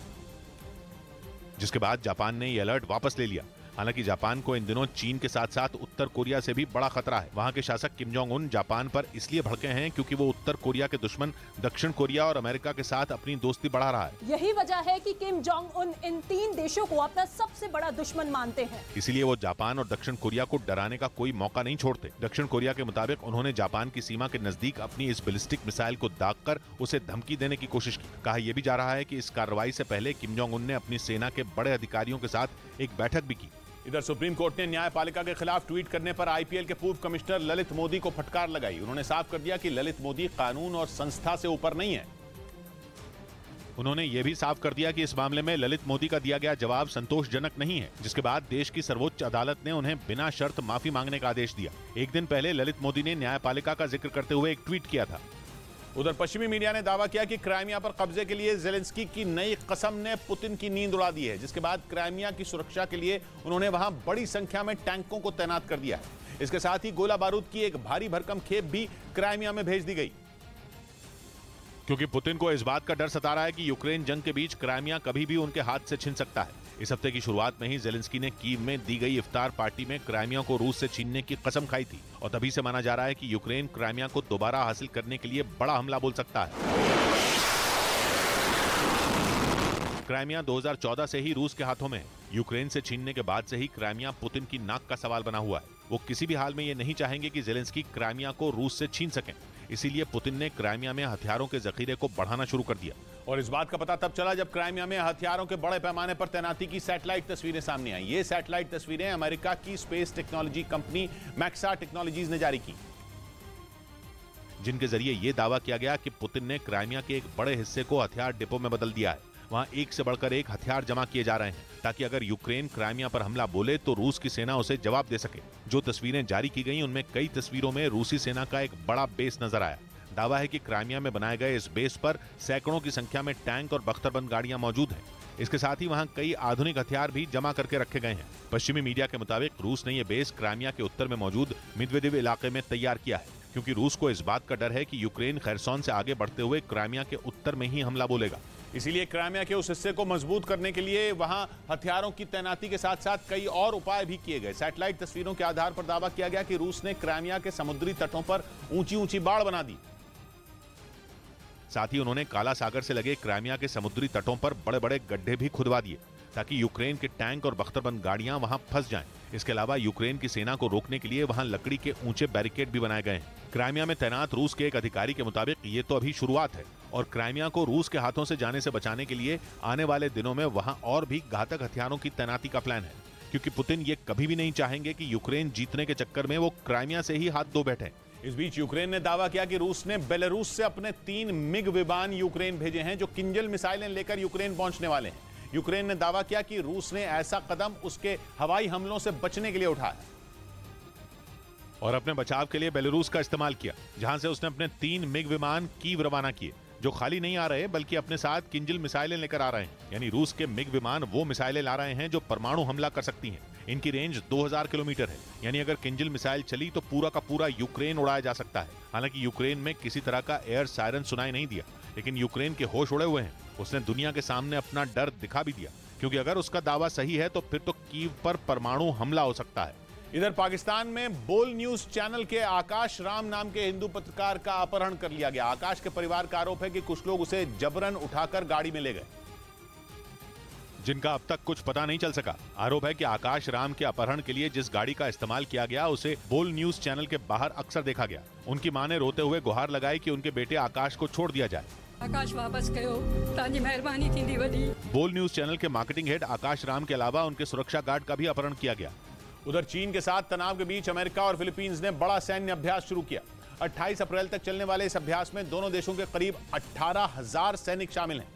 जिसके बाद जापान ने यह अलर्ट वापस ले लिया। हालांकि जापान को इन दिनों चीन के साथ साथ उत्तर कोरिया से भी बड़ा खतरा है। वहां के शासक किम जोंग उन जापान पर इसलिए भड़के हैं क्योंकि वो उत्तर कोरिया के दुश्मन दक्षिण कोरिया और अमेरिका के साथ अपनी दोस्ती बढ़ा रहा है। यही वजह है कि किम जोंग उन इन 3 देशों को अपना सबसे बड़ा दुश्मन मानते हैं। इसीलिए वो जापान और दक्षिण कोरिया को डराने का कोई मौका नहीं छोड़ते। दक्षिण कोरिया के मुताबिक उन्होंने जापान की सीमा के नजदीक अपनी इस बैलिस्टिक मिसाइल को दागकर उसे धमकी देने की कोशिश की। कहा यह भी जा रहा है कि इस कार्रवाई से पहले किम जोंग उन ने अपनी सेना के बड़े अधिकारियों के साथ एक बैठक भी की। इधर सुप्रीम कोर्ट ने न्यायपालिका के खिलाफ ट्वीट करने पर आईपीएल के पूर्व कमिश्नर ललित मोदी को फटकार लगाई। उन्होंने साफ कर दिया कि ललित मोदी कानून और संस्था से ऊपर नहीं है। उन्होंने ये भी साफ कर दिया कि इस मामले में ललित मोदी का दिया गया जवाब संतोषजनक नहीं है, जिसके बाद देश की सर्वोच्च अदालत ने उन्हें बिना शर्त माफी मांगने का आदेश दिया। एक दिन पहले ललित मोदी ने न्यायपालिका का जिक्र करते हुए एक ट्वीट किया था। उधर पश्चिमी मीडिया ने दावा किया कि क्राइमिया पर कब्जे के लिए ज़ेलेंस्की की नई कसम ने पुतिन की नींद उड़ा दी है, जिसके बाद क्राइमिया की सुरक्षा के लिए उन्होंने वहां बड़ी संख्या में टैंकों को तैनात कर दिया है। इसके साथ ही गोला बारूद की एक भारी भरकम खेप भी क्राइमिया में भेज दी गई, क्योंकि पुतिन को इस बात का डर सता रहा है कि यूक्रेन जंग के बीच क्राइमिया कभी भी उनके हाथ से छिन सकता है। इस हफ्ते की शुरुआत में ही ज़ेलेंस्की ने कीव में दी गई इफ्तार पार्टी में क्राइमिया को रूस से छीनने की कसम खाई थी और तभी से माना जा रहा है कि यूक्रेन क्राइमिया को दोबारा हासिल करने के लिए बड़ा हमला बोल सकता है। क्राइमिया 2014 से ही रूस के हाथों में है। यूक्रेन से छीनने के बाद से ही क्राइमिया पुतिन की नाक का सवाल बना हुआ है। वो किसी भी हाल में ये नहीं चाहेंगे कि ज़ेलेंस्की क्राइमिया को रूस से छीन सकें। इसीलिए पुतिन ने क्राइमिया में हथियारों के जखीरे को बढ़ाना शुरू कर दिया। और इस बात का पता तब चला जब क्राइमिया में हथियारों के बड़े पैमाने पर तैनाती की सैटेलाइट तस्वीरें सामने आई। ये सैटेलाइट तस्वीरें अमेरिका की स्पेस टेक्नोलॉजी कंपनी मैक्सा टेक्नोलॉजीज ने जारी की, जिनके जरिए ये दावा किया गया कि पुतिन ने क्राइमिया के एक बड़े हिस्से को हथियार डिपो में बदल दिया है। वहां एक से बढ़कर एक हथियार जमा किए जा रहे हैं ताकि अगर यूक्रेन क्राइमिया पर हमला बोले तो रूस की सेना उसे जवाब दे सके। जो तस्वीरें जारी की गई उनमें कई तस्वीरों में रूसी सेना का एक बड़ा बेस नजर आया। दावा है कि क्राइमिया में बनाए गए इस बेस पर सैकड़ों की संख्या में टैंक और बख्तरबंद गाड़ियां मौजूद हैं। इसके साथ ही वहां कई आधुनिक हथियार भी जमा करके रखे गए हैं। पश्चिमी मीडिया के मुताबिक रूस ने यह बेस क्राइमिया के उत्तर में मौजूद मिदवेदेव इलाके में तैयार किया है, क्योंकि रूस को इस बात का डर है कि यूक्रेन खैरसोन से आगे बढ़ते हुए क्राइमिया के उत्तर में ही हमला बोलेगा। इसीलिए क्राइमिया के उस हिस्से को मजबूत करने के लिए वहां हथियारों की तैनाती के साथ साथ कई और उपाय भी किए गए। सैटेलाइट तस्वीरों के आधार पर दावा किया गया कि रूस ने क्राइमिया के समुद्री तटों पर ऊंची ऊंची बाड़ बना दी। साथ ही उन्होंने काला सागर से लगे क्राइमिया के समुद्री तटों पर बड़े बड़े गड्ढे भी खुदवा दिए ताकि यूक्रेन के टैंक और बख्तरबंद गाड़ियां वहां फंस जाएं। इसके अलावा यूक्रेन की सेना को रोकने के लिए वहां लकड़ी के ऊंचे बैरिकेड भी बनाए गए हैं। क्राइमिया में तैनात रूस के एक अधिकारी के मुताबिक ये तो अभी शुरुआत है और क्राइमिया को रूस के हाथों से जाने से बचाने के लिए आने वाले दिनों में वहां और भी घातक हथियारों की तैनाती का प्लान है, क्योंकि पुतिन ये कभी भी नहीं चाहेंगे कि यूक्रेन जीतने के चक्कर में वो क्राइमिया से ही हाथ धो बैठे। इस बीच यूक्रेन ने दावा किया कि रूस ने बेलारूस से अपने 3 मिग विमान यूक्रेन भेजे हैं जो किंजल मिसाइलें लेकर यूक्रेन पहुंचने वाले हैं। यूक्रेन ने दावा किया कि रूस ने ऐसा कदम उसके हवाई हमलों से बचने के लिए उठाया और अपने बचाव के लिए बेलारूस का इस्तेमाल किया, जहां से उसने अपने 3 मिग विमान कीव रवाना किए, जो खाली नहीं आ रहे बल्कि अपने साथ किंजल मिसाइलें लेकर आ रहे हैं। यानी रूस के मिग विमान वो मिसाइलें ला रहे हैं जो परमाणु हमला कर सकती हैं। इनकी रेंज 2000 किलोमीटर है, यानी अगर किंजल मिसाइल चली तो पूरा का पूरा यूक्रेन उड़ाया जा सकता है। हालांकि यूक्रेन में किसी तरह का एयर सायरन सुनाई नहीं दिया, लेकिन यूक्रेन के होश उड़े हुए हैं। उसने दुनिया के सामने अपना डर दिखा भी दिया, क्योंकि अगर उसका दावा सही है तो फिर तो कीव पर परमाणु हमला हो सकता है। इधर पाकिस्तान में बोल न्यूज चैनल के आकाश राम नाम के हिंदू पत्रकार का अपहरण कर लिया गया। आकाश के परिवार का आरोप है कि कुछ लोग उसे जबरन उठाकर गाड़ी में ले गए, जिनका अब तक कुछ पता नहीं चल सका। आरोप है कि आकाश राम के अपहरण के लिए जिस गाड़ी का इस्तेमाल किया गया उसे बोल न्यूज चैनल के बाहर अक्सर देखा गया। उनकी मां ने रोते हुए गुहार लगाई कि उनके बेटे आकाश को छोड़ दिया जाए। आकाश वापस कयो, ताजी मेहरबानी थींदी वडी। बोल न्यूज चैनल के मार्केटिंग हेड आकाश राम के अलावा उनके सुरक्षा गार्ड का भी अपहरण किया गया। उधर चीन के साथ तनाव के बीच अमेरिका और फिलीपींस ने बड़ा सैन्य अभ्यास शुरू किया। 28 अप्रैल तक चलने वाले इस अभ्यास में दोनों देशों के करीब 18,000 सैनिक शामिल हैं,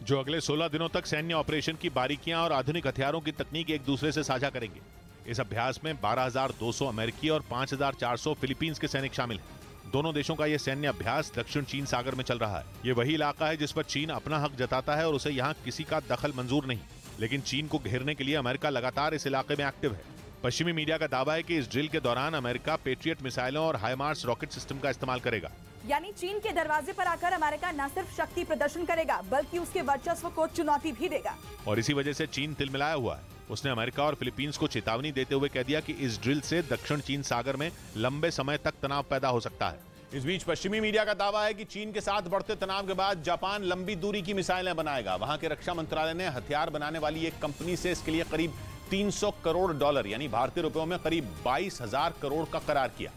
जो अगले 16 दिनों तक सैन्य ऑपरेशन की बारीकियां और आधुनिक हथियारों की तकनीक एक दूसरे से साझा करेंगे। इस अभ्यास में 12,200 अमेरिकी और 5,400 फिलीपींस के सैनिक शामिल हैं। दोनों देशों का यह सैन्य अभ्यास दक्षिण चीन सागर में चल रहा है। ये वही इलाका है जिस पर चीन अपना हक जताता है और उसे यहाँ किसी का दखल मंजूर नहीं। लेकिन चीन को घेरने के लिए अमेरिका लगातार इस इलाके में एक्टिव है। पश्चिमी मीडिया का दावा है कि इस ड्रिल के दौरान अमेरिका पेट्रियट मिसाइलों और हाइमार्स रॉकेट सिस्टम का इस्तेमाल करेगा। यानी चीन के दरवाजे पर आकर अमेरिका न सिर्फ शक्ति प्रदर्शन करेगा बल्कि उसके वर्चस्व को चुनौती भी देगा। और इसी वजह से चीन तिलमिलाया हुआ है। उसने अमेरिका और फिलीपींस को चेतावनी देते हुए कह दिया कि इस ड्रिल से दक्षिण चीन सागर में लंबे समय तक तनाव पैदा हो सकता है। इस बीच पश्चिमी मीडिया का दावा है कि चीन के साथ बढ़ते तनाव के बाद जापान लंबी दूरी की मिसाइलें बनाएगा। वहां के रक्षा मंत्रालय ने हथियार बनाने वाली एक कंपनी से इसके लिए करीब $300 करोड़ यानी भारतीय रुपयों में करीब 22,000 करोड़ का करार किया,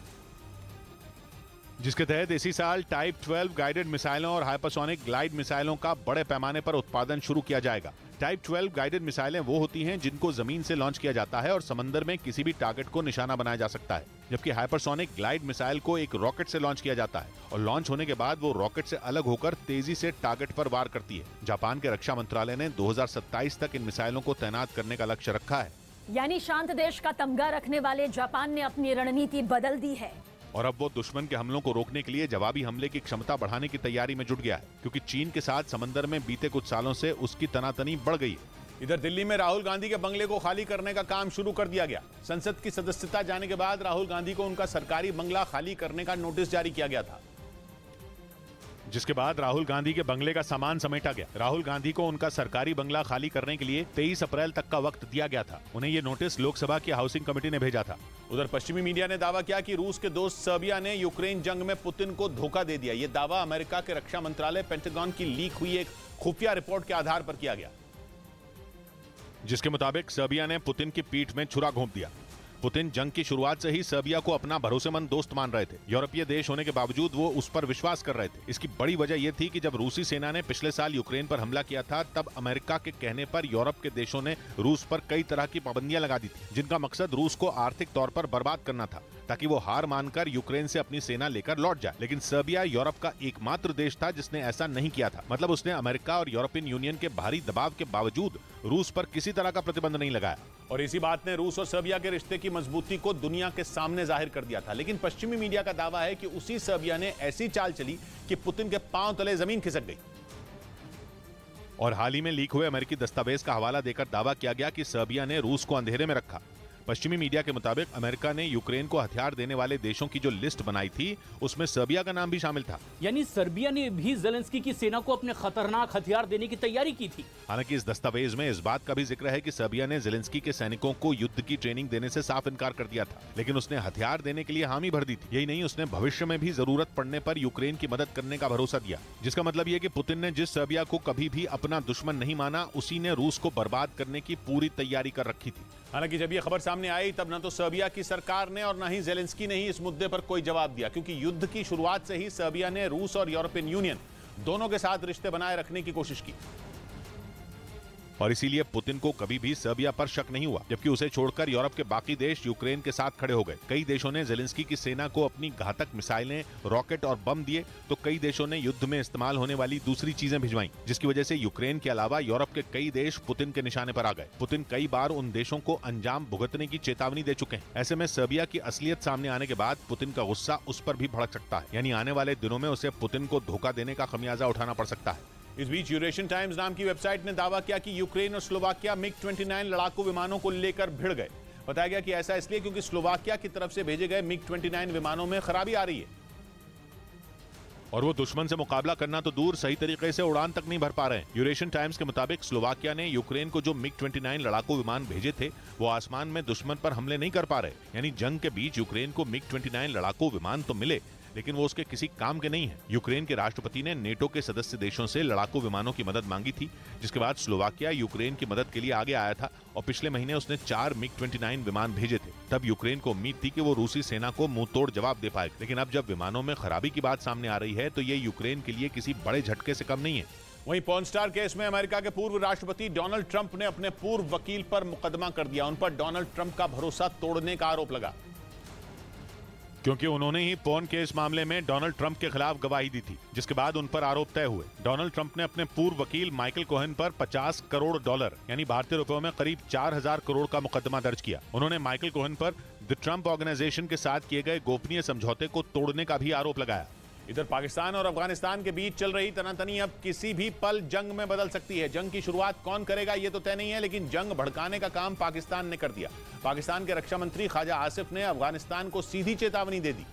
जिसके तहत इसी साल टाइप 12 गाइडेड मिसाइलों और हाइपरसोनिक ग्लाइड मिसाइलों का बड़े पैमाने पर उत्पादन शुरू किया जाएगा। टाइप 12 गाइडेड मिसाइलें वो होती हैं जिनको जमीन से लॉन्च किया जाता है और समंदर में किसी भी टारगेट को निशाना बनाया जा सकता है, जबकि हाइपरसोनिक ग्लाइड मिसाइल को एक रॉकेट से लॉन्च किया जाता है और लॉन्च होने के बाद वो रॉकेट से अलग होकर तेजी से टारगेट पर वार करती है। जापान के रक्षा मंत्रालय ने 2027 तक इन मिसाइलों को तैनात करने का लक्ष्य रखा है। यानी शांत देश का तमगा रखने वाले जापान ने अपनी रणनीति बदल दी है और अब वो दुश्मन के हमलों को रोकने के लिए जवाबी हमले की क्षमता बढ़ाने की तैयारी में जुट गया है, क्योंकि चीन के साथ समंदर में बीते कुछ सालों से उसकी तनातनी बढ़ गई है। इधर दिल्ली में राहुल गांधी के बंगले को खाली करने का काम शुरू कर दिया गया। संसद की सदस्यता जाने के बाद राहुल गांधी को उनका सरकारी बंगला खाली करने का नोटिस जारी किया गया था, जिसके बाद राहुल गांधी के बंगले का सामान समेटा गया। राहुल गांधी को उनका सरकारी बंगला खाली करने के लिए 23 अप्रैल तक का वक्त दिया गया था। उन्हें ये नोटिस लोकसभा की हाउसिंग कमेटी ने भेजा था। उधर पश्चिमी मीडिया ने दावा किया कि रूस के दोस्त सर्बिया ने यूक्रेन जंग में पुतिन को धोखा दे दिया। ये दावा अमेरिका के रक्षा मंत्रालय पेंटागन की लीक हुई एक खुफिया रिपोर्ट के आधार पर किया गया, जिसके मुताबिक सर्बिया ने पुतिन की पीठ में छुरा घोंप दिया। पुतिन जंग की शुरुआत से ही सर्बिया को अपना भरोसेमंद दोस्त मान रहे थे। यूरोपीय देश होने के बावजूद वो उस पर विश्वास कर रहे थे। इसकी बड़ी वजह यह थी कि जब रूसी सेना ने पिछले साल यूक्रेन पर हमला किया था, तब अमेरिका के कहने पर यूरोप के देशों ने रूस पर कई तरह की पाबंदियां लगा दी थी, जिनका मकसद रूस को आर्थिक तौर पर बर्बाद करना था, ताकि वो हार मानकर यूक्रेन से अपनी सेना लेकर लौट जाए। लेकिन सर्बिया यूरोप का एकमात्र देश था जिसने ऐसा नहीं किया था। मतलब उसने अमेरिका और यूरोपियन यूनियन के भारी दबाव के बावजूद रूस पर किसी तरह का प्रतिबंध नहीं लगाया। और इसी बात ने रूस और सर्बिया के रिश्ते की मजबूती को दुनिया के सामने जाहिर कर दिया था। लेकिन पश्चिमी मीडिया का दावा है कि उसी सर्बिया ने ऐसी चाल चली कि पुतिन के पांव तले जमीन खिसक गई। और हाल ही में लीक हुए अमेरिकी दस्तावेज का हवाला देकर दावा किया गया कि सर्बिया ने रूस को अंधेरे में रखा। पश्चिमी मीडिया के मुताबिक अमेरिका ने यूक्रेन को हथियार देने वाले देशों की जो लिस्ट बनाई थी, उसमें सर्बिया का नाम भी शामिल था। यानी सर्बिया ने भी ज़ेलेंस्की की सेना को अपने खतरनाक हथियार देने की तैयारी की थी। हालांकि इस दस्तावेज में इस बात का भी जिक्र है कि सर्बिया ने ज़ेलेंस्की के सैनिकों को युद्ध की ट्रेनिंग देने से साफ इनकार कर दिया था, लेकिन उसने हथियार देने के लिए हामी भर दी थी। यही नहीं, उसने भविष्य में भी जरूरत पड़ने पर यूक्रेन की मदद करने का भरोसा दिया, जिसका मतलब ये कि पुतिन ने जिस सर्बिया को कभी भी अपना दुश्मन नहीं माना, उसी ने रूस को बर्बाद करने की पूरी तैयारी कर रखी थी। हालांकि जब यह खबर सामने आई, तब न तो सर्बिया की सरकार ने और न ही ज़ेलेंस्की ने ही इस मुद्दे पर कोई जवाब दिया, क्योंकि युद्ध की शुरुआत से ही सर्बिया ने रूस और यूरोपियन यूनियन दोनों के साथ रिश्ते बनाए रखने की कोशिश की। और इसीलिए पुतिन को कभी भी सर्बिया पर शक नहीं हुआ, जबकि उसे छोड़कर यूरोप के बाकी देश यूक्रेन के साथ खड़े हो गए। कई देशों ने ज़ेलेंस्की की सेना को अपनी घातक मिसाइलें, रॉकेट और बम दिए, तो कई देशों ने युद्ध में इस्तेमाल होने वाली दूसरी चीजें भिजवाई, जिसकी वजह से यूक्रेन के अलावा यूरोप के कई देश पुतिन के निशाने पर आ गए। पुतिन कई बार उन देशों को अंजाम भुगतने की चेतावनी दे चुके हैं। ऐसे में सर्बिया की असलियत सामने आने के बाद पुतिन का गुस्सा उस पर भी भड़क सकता है, यानी आने वाले दिनों में उसे पुतिन को धोखा देने का खमियाजा उठाना पड़ सकता है। इस बीच यूरेशियन टाइम्स नाम की वेबसाइट ने दावा किया कि यूक्रेन और स्लोवाकिया MiG-29 लड़ाकू विमानों को लेकर भिड़ गए। बताया गया कि ऐसा इसलिए क्योंकि स्लोवाकिया की तरफ से भेजे गए MiG-29 विमानों में खराबी आ रही है और वो दुश्मन से मुकाबला करना तो दूर, सही तरीके से उड़ान तक नहीं भर पा रहे हैं। यूरेशियन टाइम्स के मुताबिक स्लोवाकिया ने यूक्रेन को जो MiG-29 लड़ाकू विमान भेजे थे, वो आसमान में दुश्मन पर हमले नहीं कर पा रहे। यानी जंग के बीच यूक्रेन को MiG-29 लड़ाकू विमान तो मिले, लेकिन वो उसके किसी काम के नहीं है। यूक्रेन के राष्ट्रपति ने नेटो के सदस्य देशों से लड़ाकू विमानों की मदद मांगी थी, जिसके बाद स्लोवाकिया यूक्रेन की मदद के लिए आगे आया था और पिछले महीने उसने 4 MiG-29 विमान भेजे थे। तब यूक्रेन को उम्मीद थी कि वो रूसी सेना को मुंह तोड़ जवाब दे पाएगा, लेकिन अब जब विमानों में खराबी की बात सामने आ रही है, तो ये यूक्रेन के लिए किसी बड़े झटके से कम नहीं है। वहीं पॉर्न स्टार केस में अमेरिका के पूर्व राष्ट्रपति डोनाल्ड ट्रंप ने अपने पूर्व वकील पर मुकदमा कर दिया। उन पर डोनाल्ड ट्रंप का भरोसा तोड़ने का आरोप लगा। क्योंकि उन्होंने ही पोर्न केस मामले में डोनाल्ड ट्रंप के खिलाफ गवाही दी थी, जिसके बाद उन पर आरोप तय हुए। डोनाल्ड ट्रंप ने अपने पूर्व वकील माइकल कोहेन पर $50 करोड़ यानी भारतीय रुपयों में करीब 4000 करोड़ का मुकदमा दर्ज किया। उन्होंने माइकल कोहेन पर द ट्रंप ऑर्गेनाइजेशन के साथ किए गए गोपनीय समझौते को तोड़ने का भी आरोप लगाया। इधर पाकिस्तान और अफगानिस्तान के बीच चल रही तनातनी अब किसी भी पल जंग में बदल सकती है। जंग की शुरुआत कौन करेगा ये तो तय नहीं है, लेकिन जंग भड़काने का काम पाकिस्तान ने कर दिया। पाकिस्तान के रक्षा मंत्री ख्वाजा आसिफ ने अफगानिस्तान को सीधी चेतावनी दे दी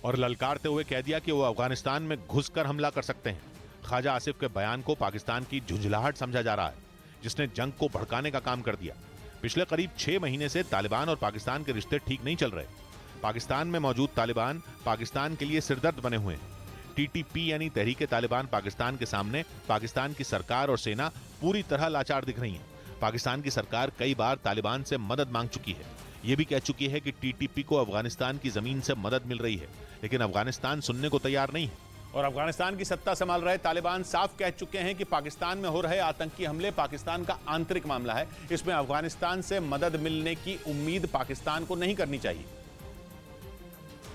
और ललकारते हुए कह दिया कि वो अफगानिस्तान में घुसकर हमला कर सकते हैं। ख्वाजा आसिफ के बयान को पाकिस्तान की झुंझलाहट समझा जा रहा है, जिसने जंग को भड़काने का काम कर दिया। पिछले करीब 6 महीने से तालिबान और पाकिस्तान के रिश्ते ठीक नहीं चल रहे। पाकिस्तान में मौजूद तालिबान पाकिस्तान के लिए सिरदर्द बने हुए हैं। टीटीपी यानी तहरीक तालिबान पाकिस्तान के सामने पाकिस्तान की सरकार और सेना पूरी तरह लाचार दिख रही है। पाकिस्तान की सरकार कई बार तालिबान से मदद मांग चुकी है। ये भी कह चुकी है कि टीटीपी को अफगानिस्तान की जमीन से मदद मिल रही है, लेकिन अफगानिस्तान सुनने को तैयार नहीं है। और अफगानिस्तान की सत्ता संभाल रहे तालिबान साफ कह चुके हैं कि पाकिस्तान में हो रहे आतंकी हमले पाकिस्तान का आंतरिक मामला है। इसमें अफगानिस्तान से मदद मिलने की उम्मीद पाकिस्तान को नहीं करनी चाहिए।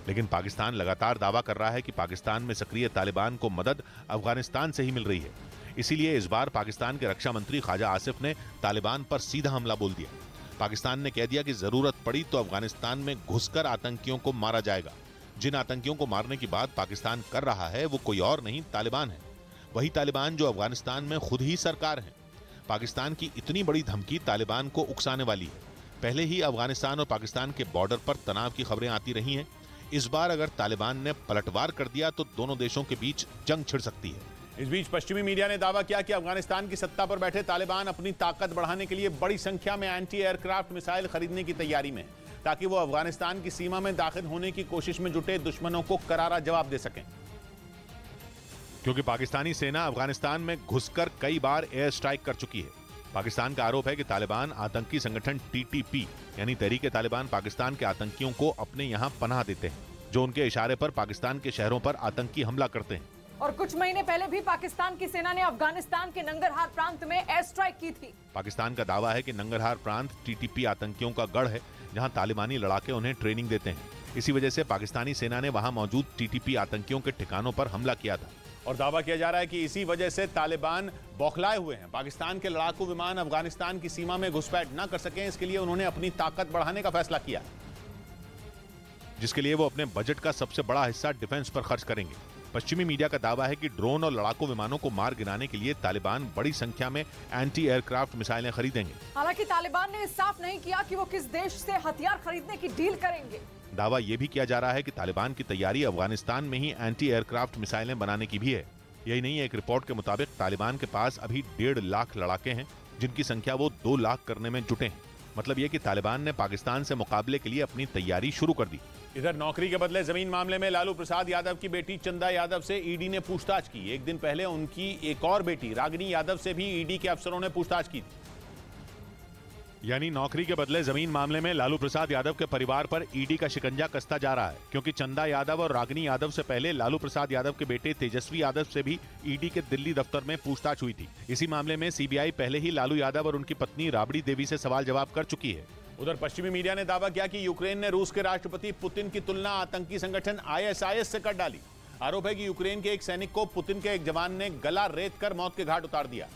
लेकिन पाकिस्तान लगातार दावा कर रहा है कि पाकिस्तान में सक्रिय तालिबान को मदद अफगानिस्तान से ही मिल रही है। इसीलिए इस बार पाकिस्तान के रक्षा मंत्री ख्वाजा आसिफ ने तालिबान पर सीधा हमला बोल दिया। पाकिस्तान ने कह दिया कि जरूरत पड़ी तो अफगानिस्तान में घुसकर आतंकियों को मारा जाएगा। जिन आतंकियों को मारने की बात पाकिस्तान कर रहा है वो कोई और नहीं, तालिबान है। वही तालिबान जो अफगानिस्तान में खुद ही सरकार है। पाकिस्तान की इतनी बड़ी धमकी तालिबान को उकसाने वाली है। पहले ही अफगानिस्तान और पाकिस्तान के बॉर्डर पर तनाव की खबरें आती रही हैं। इस बार अगर तालिबान ने पलटवार कर दिया तो दोनों देशों के बीच जंग छिड़ सकती है। इस बीच पश्चिमी मीडिया ने दावा किया कि अफगानिस्तान की सत्ता पर बैठे तालिबान अपनी ताकत बढ़ाने के लिए बड़ी संख्या में एंटी एयरक्राफ्ट मिसाइल खरीदने की तैयारी में, ताकि वो अफगानिस्तान की सीमा में दाखिल होने की कोशिश में जुटे दुश्मनों को करारा जवाब दे सकें। क्योंकि पाकिस्तानी सेना अफगानिस्तान में घुसकर कई बार एयर स्ट्राइक कर चुकी है। पाकिस्तान का आरोप है कि तालिबान आतंकी संगठन टीटीपी यानी तहरीक तालिबान पाकिस्तान के आतंकियों को अपने यहाँ पनाह देते हैं, जो उनके इशारे पर पाकिस्तान के शहरों पर आतंकी हमला करते हैं। और कुछ महीने पहले भी पाकिस्तान की सेना ने अफगानिस्तान के नंगरहार प्रांत में एयर स्ट्राइक की थी। पाकिस्तान का दावा है कि नंगरहार प्रांत टीटीपी आतंकियों का गढ़ है, जहां तालिबानी लड़ाके उन्हें ट्रेनिंग देते हैं। इसी वजह से पाकिस्तानी सेना ने वहां मौजूद टीटीपी आतंकियों के ठिकानों पर हमला किया था। और दावा किया जा रहा है कि इसी वजह से तालिबान बौखलाए हुए हैं। पाकिस्तान के लड़ाकू विमान अफगानिस्तान की सीमा में घुसपैठ न कर सकें, इसके लिए उन्होंने अपनी ताकत बढ़ाने का फैसला किया, जिसके लिए वो अपने बजट का सबसे बड़ा हिस्सा डिफेंस पर खर्च करेंगे। पश्चिमी मीडिया का दावा है कि ड्रोन और लड़ाकू विमानों को मार गिराने के लिए तालिबान बड़ी संख्या में एंटी एयरक्राफ्ट मिसाइलें खरीदेंगे। हालांकि तालिबान ने साफ नहीं किया कि वो किस देश से हथियार खरीदने की डील करेंगे। दावा यह भी किया जा रहा है कि तालिबान की तैयारी अफगानिस्तान में ही एंटी एयरक्राफ्ट मिसाइलें बनाने की भी है। यही नहीं, एक रिपोर्ट के मुताबिक तालिबान के पास अभी 1.5 लाख लड़ाके हैं, जिनकी संख्या वो 2 लाख करने में जुटे हैं। मतलब ये कि तालिबान ने पाकिस्तान से मुकाबले के लिए अपनी तैयारी शुरू कर दी। इधर नौकरी के बदले जमीन मामले में लालू प्रसाद यादव की बेटी चंदा यादव से ईडी ने पूछताछ की। एक दिन पहले उनकी एक और बेटी रागिनी यादव से भी ईडी के अफसरों ने पूछताछ की थी। यानी नौकरी के बदले जमीन मामले में लालू प्रसाद यादव के परिवार पर ईडी का शिकंजा कसता जा रहा है, क्योंकि चंदा यादव और रागिनी यादव से पहले लालू प्रसाद यादव के बेटे तेजस्वी यादव से भी ईडी के दिल्ली दफ्तर में पूछताछ हुई थी। इसी मामले में सीबीआई पहले ही लालू यादव और उनकी पत्नी राबड़ी देवी से सवाल जवाब कर चुकी है। उधर पश्चिमी मीडिया ने दावा किया कि यूक्रेन ने रूस के राष्ट्रपति पुतिन की तुलना आतंकी संगठन ISIS से कर डाली। आरोप है कि यूक्रेन के एक सैनिक को पुतिन के एक जवान ने गला रेत कर मौत के घाट उतार दिया।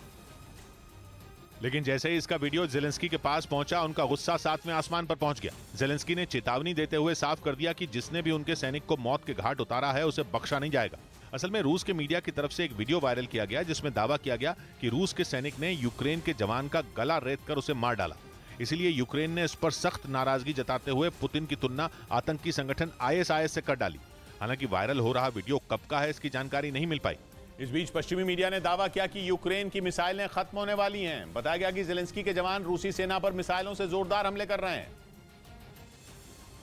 लेकिन जैसे ही इसका वीडियो जेलेंस्की के पास पहुंचा, उनका गुस्सा 7वें आसमान पर पहुंच गया। जेलेंस्की ने चेतावनी देते हुए साफ कर दिया कि जिसने भी उनके सैनिक को मौत के घाट उतारा है उसे बख्शा नहीं जाएगा। असल में रूस के मीडिया की तरफ से एक वीडियो वायरल किया गया, जिसमें दावा किया गया कि रूस के सैनिक ने यूक्रेन के जवान का गला रेत कर उसे मार डाला। इसीलिए यूक्रेन ने इस पर सख्त नाराजगी जताते हुए पुतिन की तुलना आतंकी संगठन ISIS से कर डाली। हालांकि वायरल हो रहा वीडियो कब का है, इसकी जानकारी नहीं मिल पाई। इस बीच पश्चिमी मीडिया ने दावा किया कि यूक्रेन की मिसाइलें खत्म होने वाली हैं। बताया गया कि जेलेंस्की के जवान रूसी सेना पर मिसाइलों से जोरदार हमले कर रहे हैं।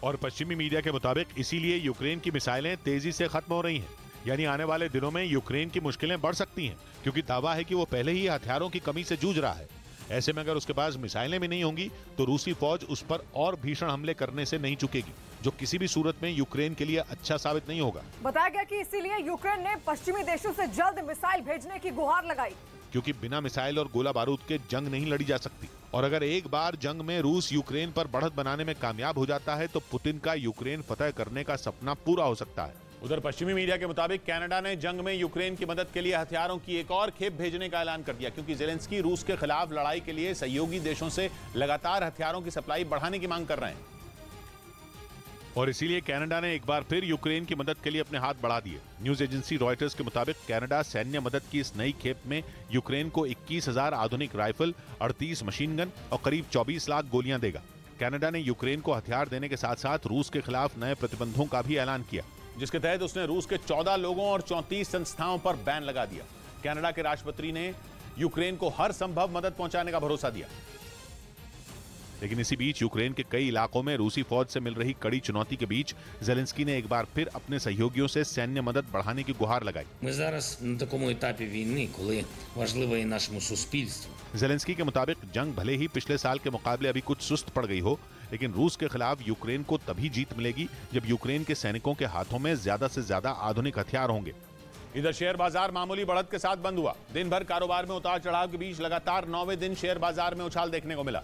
और पश्चिमी मीडिया के मुताबिक इसीलिए यूक्रेन की मिसाइलें तेजी से खत्म हो रही हैं। यानी आने वाले दिनों में यूक्रेन की मुश्किलें बढ़ सकती हैं, क्योंकि दावा है कि वो पहले ही हथियारों की कमी से जूझ रहा है। ऐसे में अगर उसके पास मिसाइलें भी नहीं होंगी तो रूसी फौज उस पर और भीषण हमले करने से नहीं चूकेगी, जो किसी भी सूरत में यूक्रेन के लिए अच्छा साबित नहीं होगा। बताया गया कि इसीलिए यूक्रेन ने पश्चिमी देशों से जल्द मिसाइल भेजने की गुहार लगाई, क्योंकि बिना मिसाइल और गोला बारूद के जंग नहीं लड़ी जा सकती। और अगर एक बार जंग में रूस यूक्रेन पर बढ़त बनाने में कामयाब हो जाता है तो पुतिन का यूक्रेन फतह करने का सपना पूरा हो सकता है। उधर पश्चिमी मीडिया के मुताबिक कनाडा ने जंग में यूक्रेन की मदद के लिए हथियारों की एक और खेप भेजने का ऐलान कर दिया, क्योंकि ज़ेलेंस्की रूस के खिलाफ लड़ाई के लिए सहयोगी देशों से लगातार हथियारों की सप्लाई बढ़ाने की मांग कर रहे हैं। और इसीलिए कनाडा ने एक बार फिर यूक्रेन की मदद के लिए अपने हाथ बढ़ा दिए। न्यूज एजेंसी रॉयटर्स के मुताबिक कनाडा सैन्य मदद की इस नई खेप में यूक्रेन को 21,000 आधुनिक राइफल, 38 मशीन गन और करीब 24 लाख गोलियां देगा। कनाडा ने यूक्रेन को हथियार देने के साथ साथ रूस के खिलाफ नए प्रतिबंधों का भी ऐलान किया, जिसके तहत उसने रूस के 14 लोगों और 34 संस्थाओं पर बैन लगा दिया। कनाडा के राष्ट्रपति ने यूक्रेन को हर संभव मदद पहुंचाने का भरोसा दिया। लेकिन इसी बीच यूक्रेन के कई इलाकों में रूसी फौज से मिल रही कड़ी चुनौती के बीच ज़ेलेंस्की ने एक बार फिर अपने सहयोगियों से सैन्य मदद बढ़ाने की गुहार लगाई। ज़ेलेंस्की के मुताबिक जंग भले ही पिछले साल के मुकाबले अभी कुछ सुस्त पड़ गई हो, लेकिन रूस के खिलाफ यूक्रेन को तभी जीत मिलेगी जब यूक्रेन के सैनिकों के हाथों में ज्यादा से ज्यादा आधुनिक हथियार होंगे। इधर शेयर बाजार मामूली बढ़त के साथ बंद हुआ। दिन भर कारोबार में उतार चढ़ाव के बीच लगातार 9वें दिन शेयर बाजार में उछाल देखने को मिला।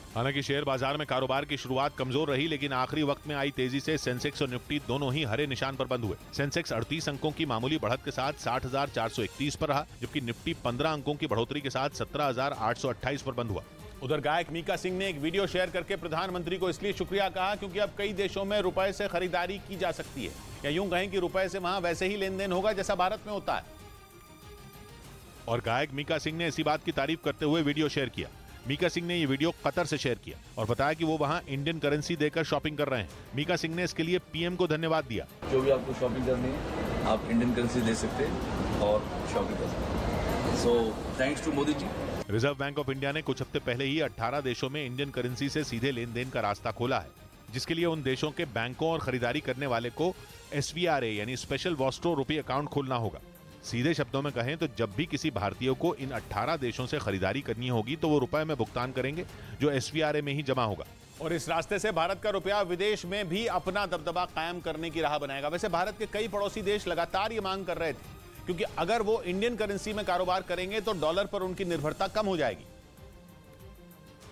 हालांकि शेयर बाजार में कारोबार की शुरुआत कमजोर रही, लेकिन आखिरी वक्त में आई तेजी से सेंसेक्स और निफ्टी दोनों ही हरे निशान पर बंद हुए। सेंसेक्स 38 अंकों की मामूली बढ़त के साथ 60,431 पर रहा, जबकि निफ्टी 15 अंकों की बढ़ोतरी के साथ 17,828 पर बंद हुआ। उधर गायक मीका सिंह ने एक वीडियो शेयर करके प्रधानमंत्री को इसलिए शुक्रिया कहा क्योंकि अब कई देशों में रुपए से खरीदारी की जा सकती है, या यूं कहें कि रुपए से वहां वैसे ही लेन देन होगा जैसा भारत में होता है। और गायक मीका सिंह ने इसी बात की तारीफ करते हुए वीडियो शेयर किया। मीका सिंह ने ये वीडियो कतर से शेयर किया और बताया कि वो वहां इंडियन करेंसी देकर शॉपिंग कर रहे हैं। मीका सिंह ने इसके लिए पीएम को धन्यवाद दिया। जो भी आपको शॉपिंग करनी है आप इंडियन करेंसी दे सकते हैं और शॉपिंग कर सकते हैं। So thanks to Modi ji. Reserve Bank of India ने कुछ हफ्ते पहले ही 18 देशों में इंडियन करेंसी से सीधे लेन देन का रास्ता खोला है, जिसके लिए उन देशों के बैंकों और खरीदारी करने वाले को SVRA यानी स्पेशल वॉस्ट्रो रुपी अकाउंट खोलना होगा। सीधे शब्दों में कहें तो जब भी किसी भारतीय को इन 18 देशों से खरीदारी करनी होगी तो वो रुपए में भुगतान करेंगे, जो SVRA में ही जमा होगा। और इस रास्ते से भारत का रुपया विदेश में भी अपना दबदबा कायम करने की राह बनाएगा। वैसे भारत के कई पड़ोसी देश लगातार ये मांग कर रहे थे, क्योंकि अगर वो इंडियन करेंसी में कारोबार करेंगे तो डॉलर पर उनकी निर्भरता कम हो जाएगी।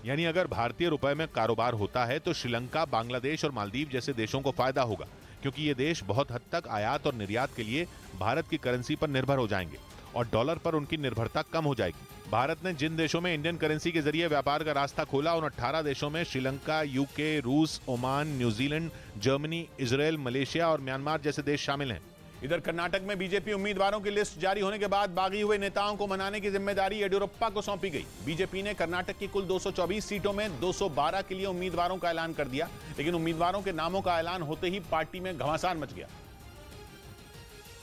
यानी अगर भारतीय रुपए में कारोबार होता है तो श्रीलंका, बांग्लादेश और मालदीव जैसे देशों को फायदा होगा, क्योंकि ये देश बहुत हद तक आयात और निर्यात के लिए भारत की करेंसी पर निर्भर हो जाएंगे और डॉलर पर उनकी निर्भरता कम हो जाएगी। भारत ने जिन देशों में इंडियन करेंसी के जरिए व्यापार का रास्ता खोला, उन 18 देशों में श्रीलंका, यूके, रूस, Oman, New Zealand, Germany, Israel, Malaysia और म्यांमार जैसे देश शामिल हैं। इधर कर्नाटक में बीजेपी उम्मीदवारों की लिस्ट जारी होने के बाद बागी हुए नेताओं को मनाने की जिम्मेदारी येडियुरप्पा को सौंपी गई। बीजेपी ने कर्नाटक की कुल 224 सीटों में 212 के लिए उम्मीदवारों का ऐलान कर दिया, लेकिन उम्मीदवारों के नामों का ऐलान होते ही पार्टी में घमासान मच गया।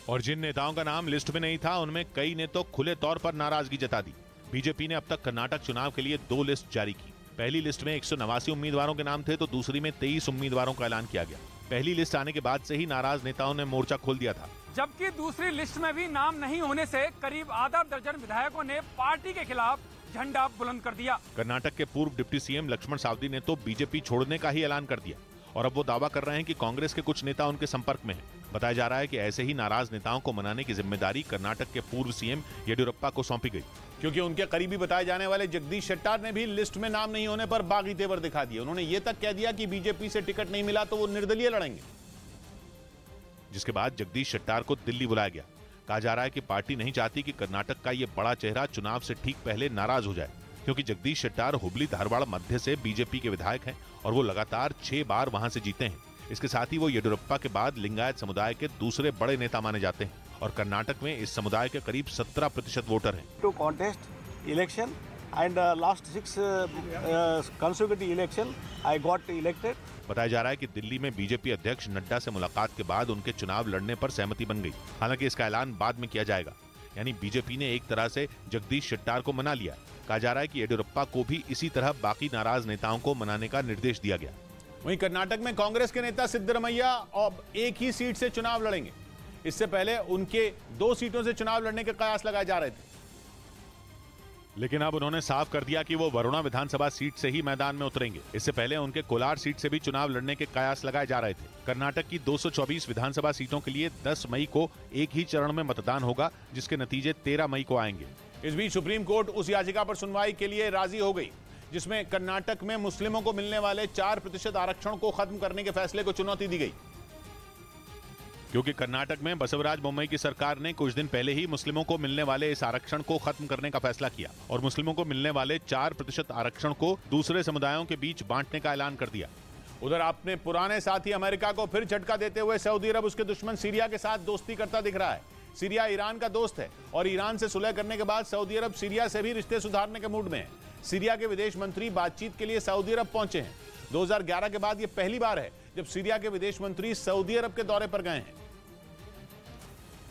और जिन नेताओं का नाम लिस्ट में नहीं था, उनमें कई ने तो खुले तौर पर नाराजगी जता दी। बीजेपी ने अब तक कर्नाटक चुनाव के लिए 2 लिस्ट जारी की। पहली लिस्ट में 189 उम्मीदवारों के नाम थे तो दूसरी में 23 उम्मीदवारों का ऐलान किया गया। पहली लिस्ट आने के बाद से ही नाराज नेताओं ने मोर्चा खोल दिया था, जबकि दूसरी लिस्ट में भी नाम नहीं होने से करीब आधा दर्जन विधायकों ने पार्टी के खिलाफ झंडा बुलंद कर दिया। कर्नाटक के पूर्व डिप्टी सीएम लक्ष्मण सावदी ने तो बीजेपी छोड़ने का ही ऐलान कर दिया और अब वो दावा कर रहे हैं कि कांग्रेस के कुछ नेता उनके संपर्क में हैं। बताया जा रहा है कि ऐसे ही नाराज नेताओं को मनाने की जिम्मेदारी कर्नाटक के पूर्व सीएम येडियुरप्पा को सौंपी गई, क्योंकि उनके करीबी बताए जाने वाले जगदीश शेट्टार ने भी लिस्ट में नाम नहीं होने पर बागी तेवर दिखा दिए। उन्होंने ये तक कह दिया कि बीजेपी से टिकट नहीं मिला तो वो निर्दलीय लड़ेंगे। जिसके बाद जगदीश शेट्टार को दिल्ली बुलाया गया। कहा जा रहा है कि पार्टी नहीं चाहती कि कर्नाटक का ये बड़ा चेहरा चुनाव से ठीक पहले नाराज हो जाए, क्योंकि जगदीश शेट्टार हुबली धारवाड़ मध्य से बीजेपी के विधायक हैं और वो लगातार 6 बार वहां से जीते हैं। इसके साथ ही वो येडियुरप्पा के बाद लिंगायत समुदाय के दूसरे बड़े नेता माने जाते हैं और कर्नाटक में इस समुदाय के करीब 17% वोटर हैं। To contest election and last 6 consecutive election I got elected। बताया जा रहा है कि दिल्ली में बीजेपी अध्यक्ष नड्डा से मुलाकात के बाद उनके चुनाव लड़ने पर सहमति बन गई। हालांकि इसका ऐलान बाद में किया जाएगा। यानी बीजेपी ने एक तरह से जगदीश शेट्टार को मना लिया। कहा जा रहा है कि येडियुरप्पा को भी इसी तरह बाकी नाराज नेताओं को मनाने का निर्देश दिया गया। वहीं कर्नाटक में कांग्रेस के नेता सिद्धरमैया अब एक ही सीट से चुनाव लड़ेंगे। इससे पहले उनके 2 सीटों से चुनाव लड़ने के कयास लगाए जा रहे थे, लेकिन अब उन्होंने साफ कर दिया कि वो वरुणा विधानसभा सीट से ही मैदान में उतरेंगे। इससे पहले उनके कोलार सीट से भी चुनाव लड़ने के कयास लगाए जा रहे थे। कर्नाटक की 224 विधानसभा सीटों के लिए 10 मई को एक ही चरण में मतदान होगा, जिसके नतीजे 13 मई को आएंगे। इस बीच सुप्रीम कोर्ट उस याचिका पर सुनवाई के लिए राजी हो गई जिसमें कर्नाटक में मुस्लिमों को मिलने वाले 4% आरक्षण को खत्म करने के फैसले को चुनौती दी गई। क्योंकि कर्नाटक में बसवराज बोम्मई की सरकार ने कुछ दिन पहले ही मुस्लिमों को मिलने वाले इस आरक्षण को खत्म करने का फैसला किया और मुस्लिमों को मिलने वाले 4% आरक्षण को दूसरे समुदायों के बीच बांटने का ऐलान कर दिया। उधर अपने पुराने साथी अमेरिका को फिर झटका देते हुए सऊदी अरब उसके दुश्मन सीरिया के साथ दोस्ती करता दिख रहा है। सीरिया ईरान का दोस्त है और ईरान से सुलह करने के बाद सऊदी अरब सीरिया से भी रिश्ते सुधारने के मूड में है। सीरिया के विदेश मंत्री बातचीत के लिए सऊदी अरब पहुंचे हैं। 2011 के बाद यह पहली बार है जब सीरिया के विदेश मंत्री सऊदी अरब के दौरे पर गए हैं।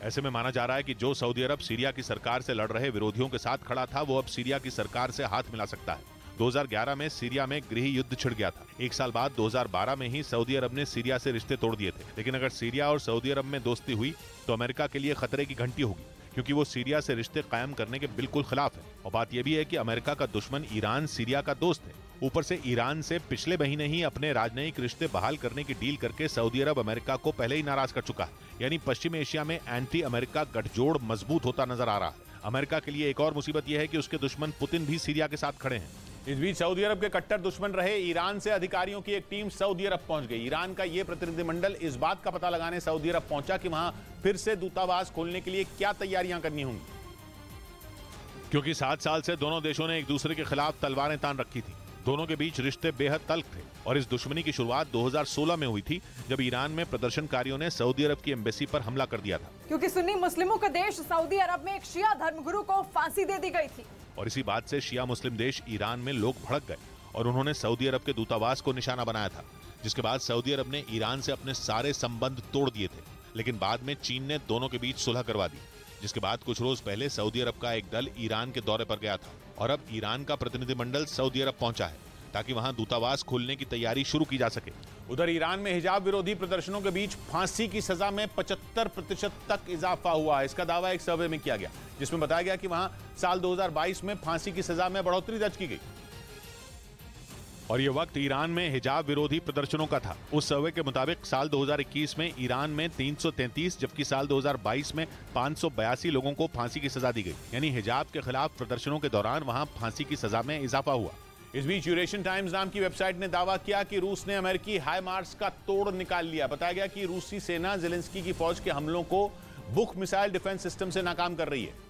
ऐसे में माना जा रहा है कि जो सऊदी अरब सीरिया की सरकार से लड़ रहे विरोधियों के साथ खड़ा था वो अब सीरिया की सरकार से हाथ मिला सकता है। 2011 में सीरिया में गृह युद्ध छिड़ गया था। एक साल बाद 2012 में ही सऊदी अरब ने सीरिया से रिश्ते तोड़ दिए थे। लेकिन अगर सीरिया और सऊदी अरब में दोस्ती हुई तो अमेरिका के लिए खतरे की घंटी होगी, क्योंकि वो सीरिया से रिश्ते कायम करने के बिल्कुल खिलाफ है। और बात यह भी है कि अमेरिका का दुश्मन ईरान सीरिया का दोस्त है। ऊपर से ईरान से पिछले महीने ही अपने राजनयिक रिश्ते बहाल करने की डील करके सऊदी अरब अमेरिका को पहले ही नाराज कर चुका है। यानी पश्चिम एशिया में एंटी अमेरिका गठजोड़ मजबूत होता नजर आ रहा है। अमेरिका के लिए एक और मुसीबत यह है कि उसके दुश्मन पुतिन भी सीरिया के साथ खड़े हैं। इस बीच सऊदी अरब के कट्टर दुश्मन रहे ईरान से अधिकारियों की एक टीम सऊदी अरब पहुंच गई। ईरान का यह प्रतिनिधिमंडल इस बात का पता लगाने सऊदी अरब पहुंचा कि वहां फिर से दूतावास खोलने के लिए क्या तैयारियां करनी होंगी, क्योंकि 7 साल से दोनों देशों ने एक दूसरे के खिलाफ तलवारें तान रखी थी। दोनों के बीच रिश्ते बेहद तल्ख थे और इस दुश्मनी की शुरुआत 2016 में हुई थी जब ईरान में प्रदर्शनकारियों ने सऊदी अरब की एम्बेसी पर हमला कर दिया था। क्योंकि सुन्नी मुस्लिमों का देश सऊदी अरब में एक शिया धर्मगुरु को फांसी दे दी गई थी और इसी बात से शिया मुस्लिम देश ईरान में लोग भड़क गए और उन्होंने सऊदी अरब के दूतावास को निशाना बनाया था, जिसके बाद सऊदी अरब ने ईरान से अपने सारे संबंध तोड़ दिए थे। लेकिन बाद में चीन ने दोनों के बीच सुलह करवा दी, जिसके बाद कुछ रोज पहले सऊदी अरब का एक दल ईरान के दौरे पर गया था और अब ईरान का प्रतिनिधिमंडल सऊदी अरब पहुंचा है ताकि वहां दूतावास खोलने की तैयारी शुरू की जा सके। उधर ईरान में हिजाब विरोधी प्रदर्शनों के बीच फांसी की सजा में 75% तक इजाफा हुआ है। इसका दावा एक सर्वे में किया गया जिसमें बताया गया कि वहां साल 2022 में फांसी की सजा में बढ़ोतरी दर्ज की गई और ये वक्त ईरान में हिजाब विरोधी प्रदर्शनों का था। उस सर्वे के मुताबिक साल 2021 में ईरान में 333 जबकि साल 2022 में 582 लोगों को फांसी की सजा दी गई। यानी हिजाब के खिलाफ प्रदर्शनों के दौरान वहां फांसी की सजा में इजाफा हुआ। इस बीच यूरेशियन टाइम्स नाम की वेबसाइट ने दावा किया कि रूस ने अमेरिकी हाइमार्स का तोड़ निकाल लिया। बताया गया कि रूसी सेना ज़ेलेंस्की की फौज के हमलों को बुक मिसाइल डिफेंस सिस्टम से नाकाम कर रही है।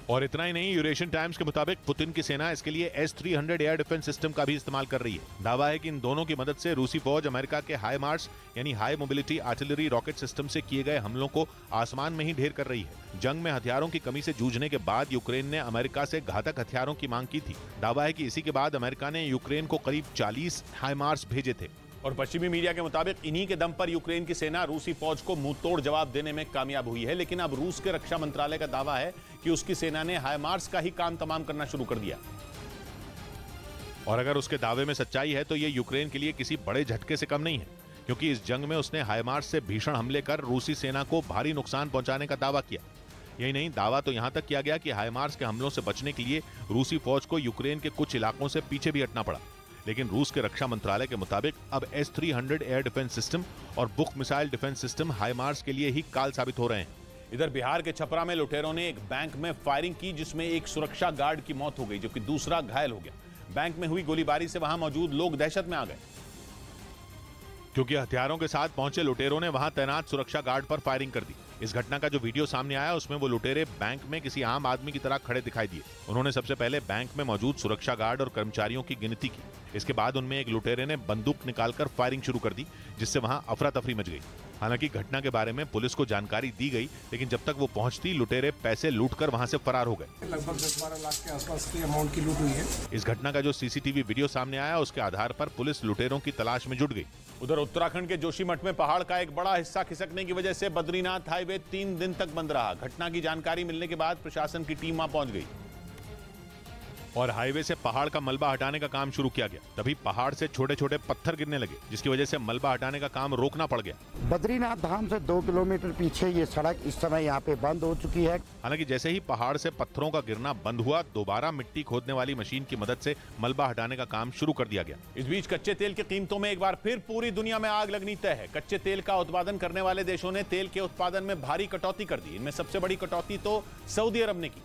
और इतना ही नहीं, यूरेशियन टाइम्स के मुताबिक पुतिन की सेना इसके लिए S-300 एयर डिफेंस सिस्टम का भी इस्तेमाल कर रही है। दावा है कि इन दोनों की मदद से रूसी फौज अमेरिका के हाइमार्स यानी high mobility artillery rocket system से किए गए हमलों को आसमान में ही ढेर कर रही है। जंग में हथियारों की कमी से जूझने के बाद यूक्रेन ने अमेरिका से घातक हथियारों की मांग की थी। दावा है कि इसी के बाद अमेरिका ने यूक्रेन को करीब 40 हाइमार्स भेजे थे और पश्चिमी मीडिया के मुताबिक इन्हीं के दम पर यूक्रेन की सेना रूसी फौज को मुंह तोड़ जवाब देने में कामयाब हुई है। लेकिन अब रूस के रक्षा मंत्रालय का दावा है कि उसकी सेना ने हाइमार्स का ही काम तमाम करना शुरू कर दिया। और अगर उसके दावे में सच्चाई है तो ये यूक्रेन के लिए किसी बड़े झटके से कम नहीं है, क्योंकि इस जंग में उसने हाइमार्स से भीषण हमले कर रूसी सेना को भारी नुकसान पहुंचाने का दावा किया। यही नहीं, दावा तो यहां तक किया गया कि हाइमार्स के हमलों से बचने के लिए रूसी फौज को यूक्रेन के कुछ इलाकों से पीछे भी हटना पड़ा। लेकिन रूस के रक्षा मंत्रालय के मुताबिक अब S-300 एयर डिफेंस सिस्टम और बुक मिसाइल डिफेंस सिस्टम हाइमार्स के लिए ही काल साबित हो रहे हैं। इधर बिहार के छपरा में लुटेरों ने एक बैंक में फायरिंग की जिसमें एक सुरक्षा गार्ड की मौत हो गई जबकि दूसरा घायल हो गया। बैंक में हुई गोलीबारी से वहां मौजूद लोग दहशत में आ गए क्योंकि हथियारों के साथ पहुंचे लुटेरों ने वहां तैनात सुरक्षा गार्ड पर फायरिंग कर दी। इस घटना का जो वीडियो सामने आया उसमें वो लुटेरे बैंक में किसी आम आदमी की तरह खड़े दिखाई दिए। उन्होंने सबसे पहले बैंक में मौजूद सुरक्षा गार्ड और कर्मचारियों की गिनती की। इसके बाद उनमें एक लुटेरे ने बंदूक निकालकर फायरिंग शुरू कर दी, जिससे वहां अफरा तफरी मच गई। हालांकि घटना के बारे में पुलिस को जानकारी दी गई, लेकिन जब तक वो पहुंचती लुटेरे पैसे लूटकर वहां से फरार हो गए। लगभग 10-12 लाख के आसपास की अमाउंट की लूट हुई है। इस घटना का जो सीसीटीवी वीडियो सामने आया उसके आधार पर पुलिस लुटेरों की तलाश में जुट गई। उधर उत्तराखंड के जोशीमठ में पहाड़ का एक बड़ा हिस्सा खिसकने की वजह से बद्रीनाथ हाईवे 3 दिन तक बंद रहा। घटना की जानकारी मिलने के बाद प्रशासन की टीम वहां पहुंच गई और हाईवे से पहाड़ का मलबा हटाने का काम शुरू किया गया। तभी पहाड़ से छोटे छोटे पत्थर गिरने लगे, जिसकी वजह से मलबा हटाने का काम रोकना पड़ गया। बद्रीनाथ धाम से 2 किलोमीटर पीछे ये सड़क इस समय यहाँ पे बंद हो चुकी है। हालांकि जैसे ही पहाड़ से पत्थरों का गिरना बंद हुआ, दोबारा मिट्टी खोदने वाली मशीन की मदद से मलबा हटाने का काम शुरू कर दिया गया। इस बीच कच्चे तेल की कीमतों में एक बार फिर पूरी दुनिया में आग लगनी तय है। कच्चे तेल का उत्पादन करने वाले देशों ने तेल के उत्पादन में भारी कटौती कर दी। इनमें सबसे बड़ी कटौती तो सऊदी अरब ने की।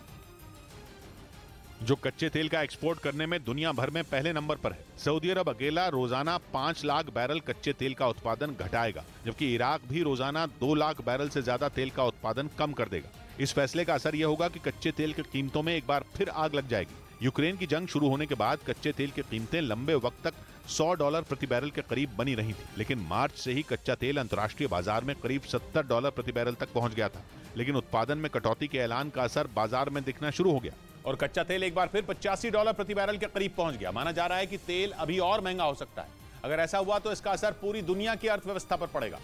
जो कच्चे तेल का एक्सपोर्ट करने में दुनिया भर में पहले नंबर पर है। सऊदी अरब अकेला रोजाना 5 लाख बैरल कच्चे तेल का उत्पादन घटाएगा, जबकि इराक भी रोजाना 2 लाख बैरल से ज्यादा तेल का उत्पादन कम कर देगा। इस फैसले का असर यह होगा कि कच्चे तेल की कीमतों में एक बार फिर आग लग जाएगी। यूक्रेन की जंग शुरू होने के बाद कच्चे तेल की कीमतें लंबे वक्त तक $100 प्रति बैरल के करीब बनी रही थी, लेकिन मार्च से ही कच्चा तेल अंतर्राष्ट्रीय बाजार में करीब $70 प्रति बैरल तक पहुंच गया था। लेकिन उत्पादन में कटौती के ऐलान का असर बाजार में दिखना शुरू हो गया और कच्चा तेल एक बार फिर $85 प्रति बैरल के करीब पहुंच गया। माना जा रहा है कि तेल अभी और महंगा हो सकता है। अगर ऐसा हुआ तो इसका असर पूरी दुनिया की अर्थव्यवस्था पर पड़ेगा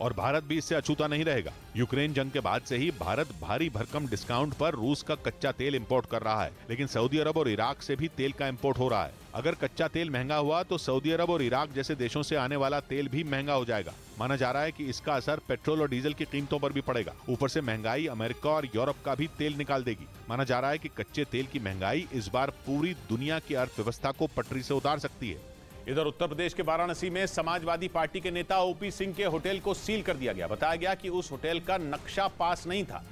और भारत भी इससे अछूता नहीं रहेगा। यूक्रेन जंग के बाद से ही भारत भारी भरकम डिस्काउंट पर रूस का कच्चा तेल इंपोर्ट कर रहा है, लेकिन सऊदी अरब और इराक से भी तेल का इंपोर्ट हो रहा है। अगर कच्चा तेल महंगा हुआ तो सऊदी अरब और इराक जैसे देशों से आने वाला तेल भी महंगा हो जाएगा। माना जा रहा है कि इसका असर पेट्रोल और डीजल की कीमतों पर भी पड़ेगा। ऊपर से महंगाई अमेरिका और यूरोप का भी तेल निकाल देगी। माना जा रहा है कि कच्चे तेल की महंगाई इस बार पूरी दुनिया की अर्थव्यवस्था को पटरी से उतार सकती है। इधर उत्तर प्रदेश के वाराणसी में समाजवादी पार्टी के नेता ओपी सिंह के होटल को सील कर दिया गया। बताया गया कि उस होटल का नक्शा पास नहीं था,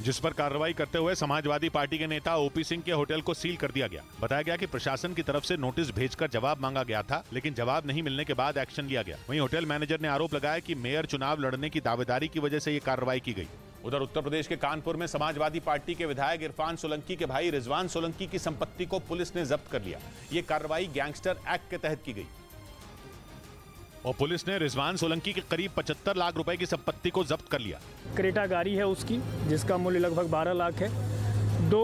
जिस पर कार्रवाई करते हुए समाजवादी पार्टी के नेता ओपी सिंह के होटल को सील कर दिया गया। बताया गया कि प्रशासन की तरफ से नोटिस भेजकर जवाब मांगा गया था, लेकिन जवाब नहीं मिलने के बाद एक्शन लिया गया। वहीं होटल मैनेजर ने आरोप लगाया कि मेयर चुनाव लड़ने की दावेदारी की वजह से ये कार्रवाई की गई। उधर उत्तर प्रदेश के कानपुर में समाजवादी पार्टी के विधायक इरफान सोलंकी के भाई रिजवान सोलंकी की संपत्ति को पुलिस ने जब्त कर लिया। ये कार्रवाई गैंगस्टर एक्ट के तहत की गई और पुलिस ने रिजवान सोलंकी के करीब 75 लाख रुपए की संपत्ति को जब्त कर लिया। क्रेटा गाड़ी है उसकी, जिसका मूल्य लगभग 12 लाख है। 2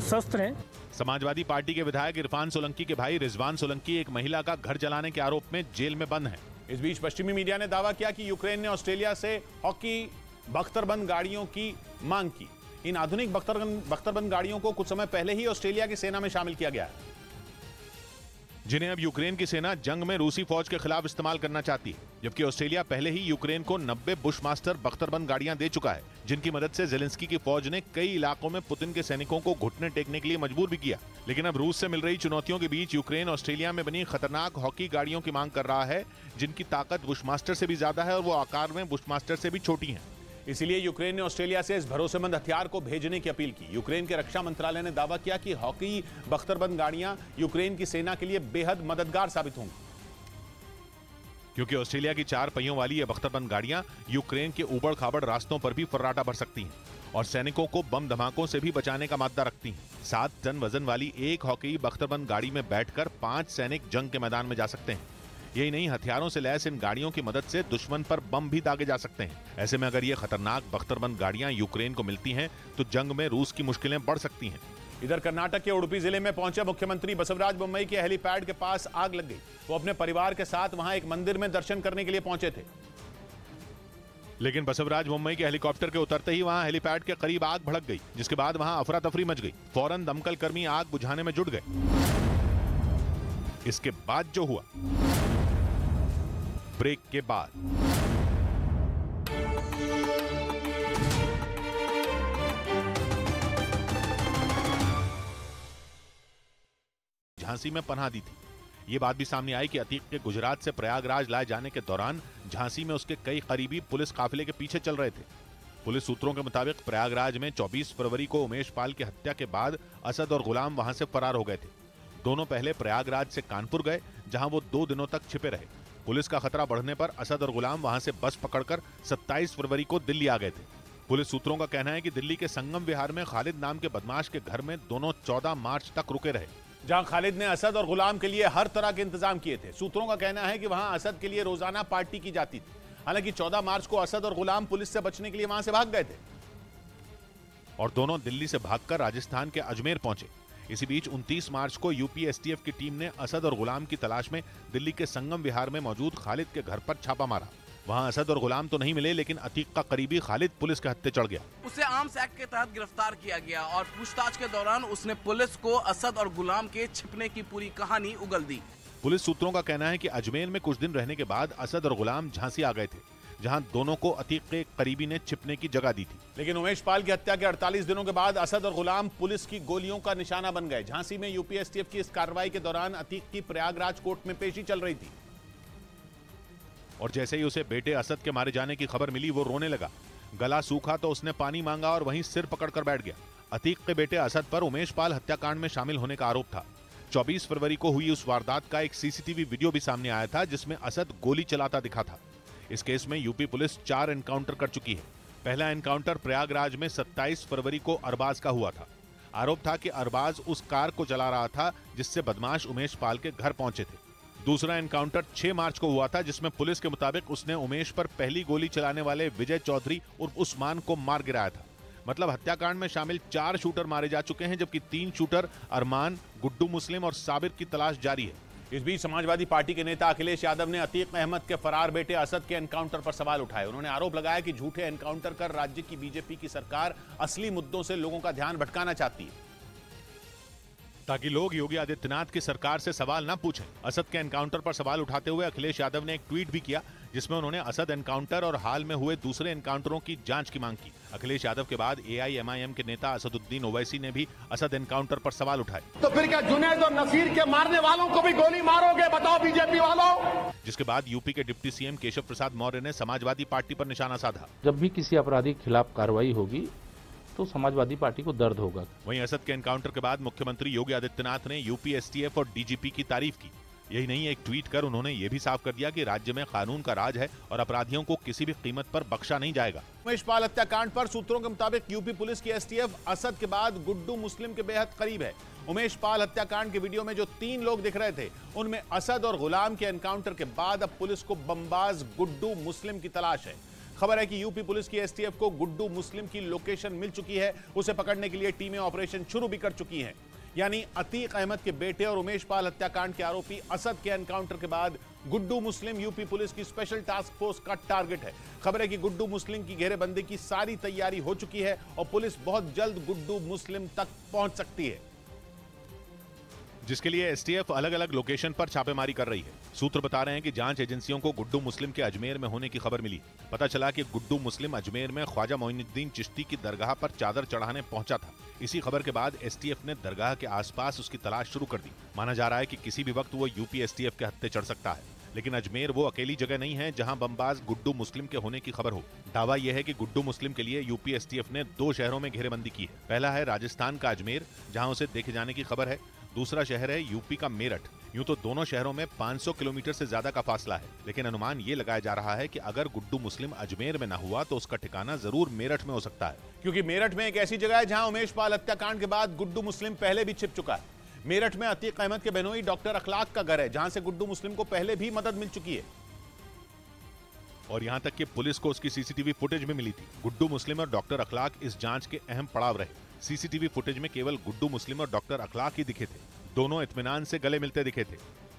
शस्त्र हैं। समाजवादी पार्टी के विधायक इरफान सोलंकी के भाई रिजवान सोलंकी एक महिला का घर जलाने के आरोप में जेल में बंद है। इस बीच पश्चिमी मीडिया ने दावा किया कि यूक्रेन ने ऑस्ट्रेलिया से हॉकी बख्तरबंद गाड़ियों की मांग की। इन आधुनिक बख्तरबंद गाड़ियों को कुछ समय पहले ही ऑस्ट्रेलिया की सेना में शामिल किया गया है, जिन्हें अब यूक्रेन की सेना जंग में रूसी फौज के खिलाफ इस्तेमाल करना चाहती है। जबकि ऑस्ट्रेलिया पहले ही यूक्रेन को 90 बुशमास्टर बख्तरबंद गाड़ियां दे चुका है, जिनकी मदद से जेलेंस्की की फौज ने कई इलाकों में पुतिन के सैनिकों को घुटने टेकने के लिए मजबूर भी किया। लेकिन अब रूस से मिल रही चुनौतियों के बीच यूक्रेन ऑस्ट्रेलिया में बनी खतरनाक हॉकी गाड़ियों की मांग कर रहा है, जिनकी ताकत बुशमास्टर से भी ज्यादा है और वो आकार में बुशमास्टर से भी छोटी है। इसलिए यूक्रेन ने ऑस्ट्रेलिया से इस भरोसेमंद हथियार को भेजने की अपील की। यूक्रेन के रक्षा मंत्रालय ने दावा किया कि हॉकी बख्तरबंद गाड़ियां यूक्रेन की सेना के लिए बेहद मददगार साबित होंगी, क्योंकि ऑस्ट्रेलिया की 4 पहियों वाली ये बख्तरबंद गाड़ियां यूक्रेन के उबड़ खाबड़ रास्तों पर भी फर्राटा भर सकती हैं और सैनिकों को बम धमाकों से भी बचाने का मादा रखती हैं। 7 टन वजन वाली एक हॉकी बख्तरबंद गाड़ी में बैठकर 5 सैनिक जंग के मैदान में जा सकते हैं। यही नहीं, हथियारों से लैस इन गाड़ियों की मदद से दुश्मन पर बम भी दागे जा सकते हैं। ऐसे में अगर ये खतरनाक बख्तरबंद गाड़ियां यूक्रेन को मिलती हैं तो जंग में रूस की मुश्किलें बढ़ सकती हैं। इधर कर्नाटक के उडुपी जिले में पहुंचे मुख्यमंत्री बसवराज बोम्मई के हेलीपैड के पास आग लग गई। वो अपने परिवार के साथ वहां एक मंदिर में दर्शन करने के लिए पहुंचे थे, लेकिन बसवराज बोम्मई के हेलीकॉप्टर के उतरते ही वहां हेलीपैड के करीब आग भड़क गई, जिसके बाद वहां अफरा तफरी मच गई। फौरन दमकल कर्मी आग बुझाने में जुट गए। इसके बाद जो हुआ, ब्रेक के बाद झांसी में पनाह दी थी। ये बात भी सामने आई कि अतीक के गुजरात से प्रयागराज लाए जाने के दौरान झांसी में उसके कई करीबी पुलिस काफिले के पीछे चल रहे थे। पुलिस सूत्रों के मुताबिक प्रयागराज में 24 फरवरी को उमेश पाल की हत्या के बाद असद और गुलाम वहां से फरार हो गए थे। दोनों पहले प्रयागराज से कानपुर गए, जहां वो 2 दिनों तक छिपे रहे। पुलिस का खतरा बढ़ने पर असद और गुलाम वहां से बस पकड़कर 27 फरवरी को दिल्ली आ गए थे। पुलिस सूत्रों का कहना है कि दिल्ली के संगम विहार में खालिद नाम के बदमाश के घर में दोनों 14 मार्च तक रुके रहे, जहां खालिद ने असद और गुलाम के लिए हर तरह के इंतजाम किए थे। सूत्रों का कहना है कि वहां असद के लिए रोजाना पार्टी की जाती थी। हालांकि 14 मार्च को असद और गुलाम पुलिस से बचने के लिए वहां से भाग गए थे और दोनों दिल्ली से भागकर राजस्थान के अजमेर पहुंचे। इसी बीच 29 मार्च को यूपी एसटीएफ की टीम ने असद और गुलाम की तलाश में दिल्ली के संगम विहार में मौजूद खालिद के घर पर छापा मारा। वहां असद और गुलाम तो नहीं मिले, लेकिन अतीक का करीबी खालिद पुलिस के हत्थे चढ़ गया। उसे आर्म्स एक्ट के तहत गिरफ्तार किया गया और पूछताछ के दौरान उसने पुलिस को असद और गुलाम के छिपने की पूरी कहानी उगल दी। पुलिस सूत्रों का कहना है कि अजमेर में कुछ दिन रहने के बाद असद और गुलाम झांसी आ गए थे, जहां दोनों को अतीक के करीबी ने छिपने की जगह दी थी। लेकिन उमेश पाल की हत्या के 48 दिनों के बाद असद और गुलाम पुलिस की गोलियों का निशाना बन गए। झांसी में यूपी एसटीएफ की इस कार्रवाई के दौरान अतीक की प्रयागराज कोर्ट में पेशी चल रही थी और जैसे ही उसे बेटे असद के मारे जाने की खबर मिली, वो रोने लगा। गला सूखा तो उसने पानी मांगा और वहीं सिर पकड़कर बैठ गया। अतीक के बेटे असद पर उमेश पाल हत्याकांड में शामिल होने का आरोप था। 24 फरवरी को हुई उस वारदात का एक सीसीटीवी वीडियो भी सामने आया था जिसमें असद गोली चलाता दिखा था। इस केस में यूपी पुलिस 4 एनकाउंटर कर चुकी है। पहला एनकाउंटर प्रयागराज में 27 फरवरी को अरबाज का हुआ था। आरोप था कि अरबाज उस कार को चला रहा था जिससे बदमाश उमेश पाल के घर पहुंचे थे। दूसरा एनकाउंटर 6 मार्च को हुआ था जिसमें पुलिस के मुताबिक उसने उमेश पर पहली गोली चलाने वाले विजय चौधरी उर्फ उस्मान को मार गिराया था। मतलब हत्याकांड में शामिल 4 शूटर मारे जा चुके हैं जबकि 3 शूटर अरमान, गुड्डू मुस्लिम और साबिर की तलाश जारी है। इस बीच समाजवादी पार्टी के नेता अखिलेश यादव ने अतीक अहमद के फरार बेटे असद के एनकाउंटर पर सवाल उठाए। उन्होंने आरोप लगाया कि झूठे एनकाउंटर कर राज्य की बीजेपी की सरकार असली मुद्दों से लोगों का ध्यान भटकाना चाहती है ताकि लोग योगी आदित्यनाथ की सरकार से सवाल न पूछें। असद के एनकाउंटर पर सवाल उठाते हुए अखिलेश यादव ने एक ट्वीट भी किया जिसमें उन्होंने असद एनकाउंटर और हाल में हुए दूसरे एनकाउंटरों की जांच की मांग की। अखिलेश यादव के बाद AIMIM के नेता असदुद्दीन ओवैसी ने भी असद एनकाउंटर पर सवाल उठाए। तो फिर क्या जुनैद और नसीर के मारने वालों को भी गोली मारोगे, बताओ बीजेपी वालों? जिसके बाद यूपी के डिप्टी CM केशव प्रसाद मौर्य ने समाजवादी पार्टी पर निशाना साधा। जब भी किसी अपराधी के खिलाफ कार्रवाई होगी तो समाजवादी पार्टी को दर्द होगा। वहीं असद के एनकाउंटर के बाद मुख्यमंत्री योगी आदित्यनाथ ने यूपी STF और DGP की तारीफ की। यही नहीं, एक ट्वीट कर उन्होंने ये भी साफ कर दिया कि राज्य में कानून का राज है और अपराधियों को किसी भी कीमत पर बख्शा नहीं जाएगा। उमेश पाल हत्याकांड पर सूत्रों के मुताबिक यूपी पुलिस की STF असद के बाद गुड्डू मुस्लिम के बेहद करीब है। उमेश पाल हत्याकांड के वीडियो में जो 3 लोग दिख रहे थे उनमें असद और गुलाम के एनकाउंटर के बाद अब पुलिस को बमबाज गुड्डू मुस्लिम की तलाश है। खबर है कि यूपी पुलिस की STF को गुड्डू मुस्लिम की लोकेशन मिल चुकी है। उसे पकड़ने के लिए टीमें ऑपरेशन शुरू भी कर चुकी हैं। यानी अतीक अहमद के बेटे और उमेश पाल हत्याकांड के आरोपी असद के एनकाउंटर के बाद गुड्डू मुस्लिम यूपी पुलिस की स्पेशल टास्क फोर्स का टारगेट है। खबर है कि गुड्डू मुस्लिम की घेरेबंदी की सारी तैयारी हो चुकी है और पुलिस बहुत जल्द गुड्डू मुस्लिम तक पहुंच सकती है, जिसके लिए STF अलग अलग लोकेशन पर छापेमारी कर रही है। सूत्र बता रहे हैं कि जांच एजेंसियों को गुड्डू मुस्लिम के अजमेर में होने की खबर मिली। पता चला कि गुड्डू मुस्लिम अजमेर में ख्वाजा मोइनुद्दीन चिश्ती की दरगाह पर चादर चढ़ाने पहुंचा था। इसी खबर के बाद STF ने दरगाह के आसपास उसकी तलाश शुरू कर दी। माना जा रहा है कि किसी भी वक्त वो यूपी STF के हत्थे चढ़ सकता है। लेकिन अजमेर वो अकेली जगह नहीं है जहां बमबाज गुड्डू मुस्लिम के होने की खबर हो। दावा यह है कि गुड्डू मुस्लिम के लिए यूपी STF ने 2 शहरों में घेरेबंदी की है। पहला है राजस्थान का अजमेर जहां उसे देखे जाने की खबर है। दूसरा शहर है यूपी का मेरठ। यूं तो दोनों शहरों में 500 किलोमीटर से ज्यादा का फासला है, लेकिन अनुमान ये लगाया जा रहा है कि अगर गुड्डू मुस्लिम अजमेर में न हुआ तो उसका ठिकाना जरूर मेरठ में हो सकता है, क्योंकि मेरठ में एक ऐसी जगह है जहां उमेश पाल हत्याकांड के बाद गुड्डू मुस्लिम पहले भी छिप चुका है। मेरठ में अतीक अहमद के बहनोई डॉक्टर अखलाक का घर है जहां से गुड्डू मुस्लिम को पहले भी मदद मिल चुकी है और यहां तक कि पुलिस को उसकी CCTV फुटेज भी मिली थी। गुड्डू मुस्लिम और डॉक्टर अखलाक इस जांच के अहम पड़ाव रहे। CCTV फुटेज में केवल गुड्डू मुस्लिम और डॉक्टर अखलाक ही दिखे थे। दोनों इत्मीनान से गले मिलते दिखे थे।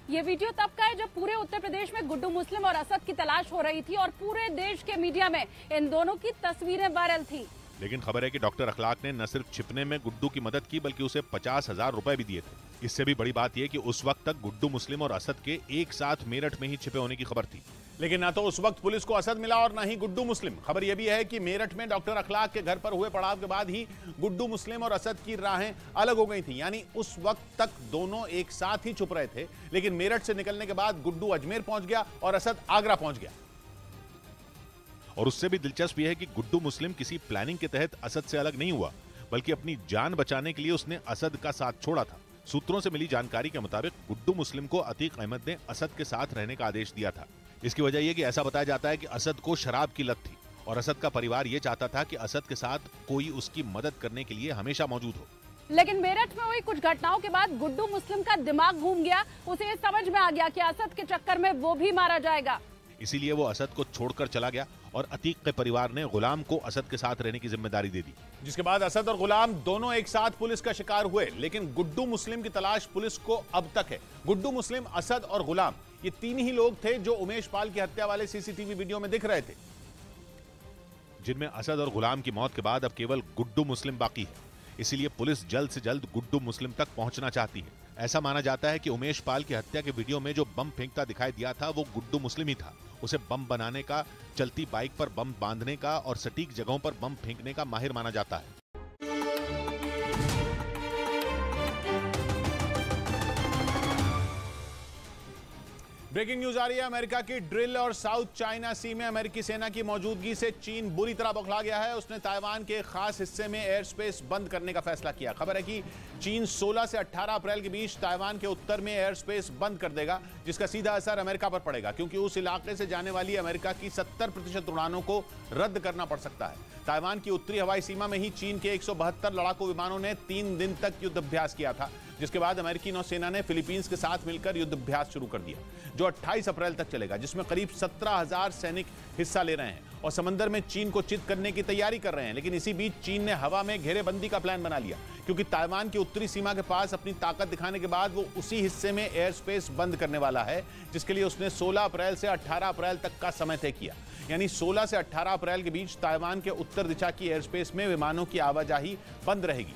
ये वीडियो तब का है जब पूरे उत्तर प्रदेश में गुड्डू मुस्लिम और असद की तलाश हो रही थी और पूरे देश के मीडिया में इन दोनों की तस्वीरें वायरल थी। लेकिन खबर है कि डॉक्टर अखलाक ने न सिर्फ छिपने में गुड्डू की मदद की बल्कि उसे 50,000 रुपए भी दिए थे। इससे भी बड़ी बात यह कि उस वक्त तक गुड्डू मुस्लिम और असद के एक साथ मेरठ में ही छिपे होने की खबर थी। लेकिन ना तो उस वक्त पुलिस को असद मिला और ना ही गुड्डू मुस्लिम। खबर यह भी है कि मेरठ में डॉक्टर अखलाक के घर पर हुए पड़ाव के बाद ही गुड्डू मुस्लिम और असद की राहें अलग हो गई थी। यानी उस वक्त तक दोनों एक साथ ही छुप रहे थे, लेकिन मेरठ से निकलने के बाद गुड्डू अजमेर पहुंच गया और असद आगरा पहुंच गया। और उससे भी दिलचस्प यह है कि गुड्डू मुस्लिम किसी प्लानिंग के तहत असद से अलग नहीं हुआ, बल्कि अपनी जान बचाने के लिए उसने असद का साथ छोड़ा था। सूत्रों से मिली जानकारी के मुताबिक गुड्डू मुस्लिम को अतीक अहमद ने असद के साथ रहने का आदेश दिया था। इसकी वजह यह कि ऐसा बताया जाता है कि असद को शराब की लत थी और असद का परिवार ये चाहता था कि असद के साथ कोई उसकी मदद करने के लिए हमेशा मौजूद हो। लेकिन मेरठ में हुई कुछ घटनाओं के बाद गुड्डू मुस्लिम का दिमाग घूम गया। उसे ये समझ में आ गया कि असद के चक्कर में वो भी मारा जाएगा। इसीलिए वो असद को छोड़कर चला गया और अतीक के परिवार ने गुलाम को असद के साथ रहने की जिम्मेदारी दे दी। जिसके बाद असद और गुलाम दोनों एक साथ पुलिस का शिकार हुए। लेकिन गुड्डू मुस्लिम की तलाश पुलिस को अब तक है। गुड्डू मुस्लिम, असद और गुलाम, ये 3 ही लोग थे जो उमेश पाल की हत्या वाले CCTV वीडियो में दिख रहे थे, जिनमें असद और गुलाम की मौत के बाद अब केवल गुड्डू मुस्लिम बाकी है। इसीलिए पुलिस जल्द से जल्द गुड्डू मुस्लिम तक पहुंचना चाहती है। ऐसा माना जाता है कि उमेश पाल की हत्या के वीडियो में जो बम फेंकता दिखाई दिया था वो गुड्डू मुस्लिम ही था। उसे बम बनाने का, चलती बाइक पर बम बांधने का और सटीक जगहों पर बम फेंकने का माहिर माना जाता है। ब्रेकिंग न्यूज आ रही है अमेरिका की। ड्रिल और साउथ चाइना सी में अमेरिकी सेना की मौजूदगी से चीन बुरी तरह बौखला गया है। उसने ताइवान के खास हिस्से में एयर स्पेस बंद करने का फैसला किया। खबर है कि चीन 16 से 18 अप्रैल के बीच ताइवान के उत्तर में एयर स्पेस बंद कर देगा, जिसका सीधा असर अमेरिका पर पड़ेगा, क्योंकि उस इलाके से जाने वाली अमेरिका की 70% उड़ानों को रद्द करना पड़ सकता है। ताइवान की उत्तरी हवाई सीमा में ही चीन के 172 लड़ाकू विमानों ने 3 दिन तक युद्धाभ्यास किया था, जिसके बाद अमेरिकी नौसेना ने फिलीपींस के साथ मिलकर युद्धाभ्यास शुरू कर दिया, जो 28 अप्रैल तक चलेगा, जिसमें करीब 17,000 सैनिक हिस्सा ले रहे हैं और समंदर में चीन को चित करने की तैयारी कर रहे हैं। लेकिन इसी बीच चीन ने हवा में घेरेबंदी का प्लान बना लिया, क्योंकि ताइवान की उत्तरी सीमा के पास अपनी ताकत दिखाने के बाद वो उसी हिस्से में एयर स्पेस बंद करने वाला है, जिसके लिए उसने 16 अप्रैल से 18 अप्रैल तक का समय तय किया। यानी 16 से 18 अप्रैल के बीच ताइवान के उत्तर दिशा की एयर स्पेस में विमानों की आवाजाही बंद रहेगी।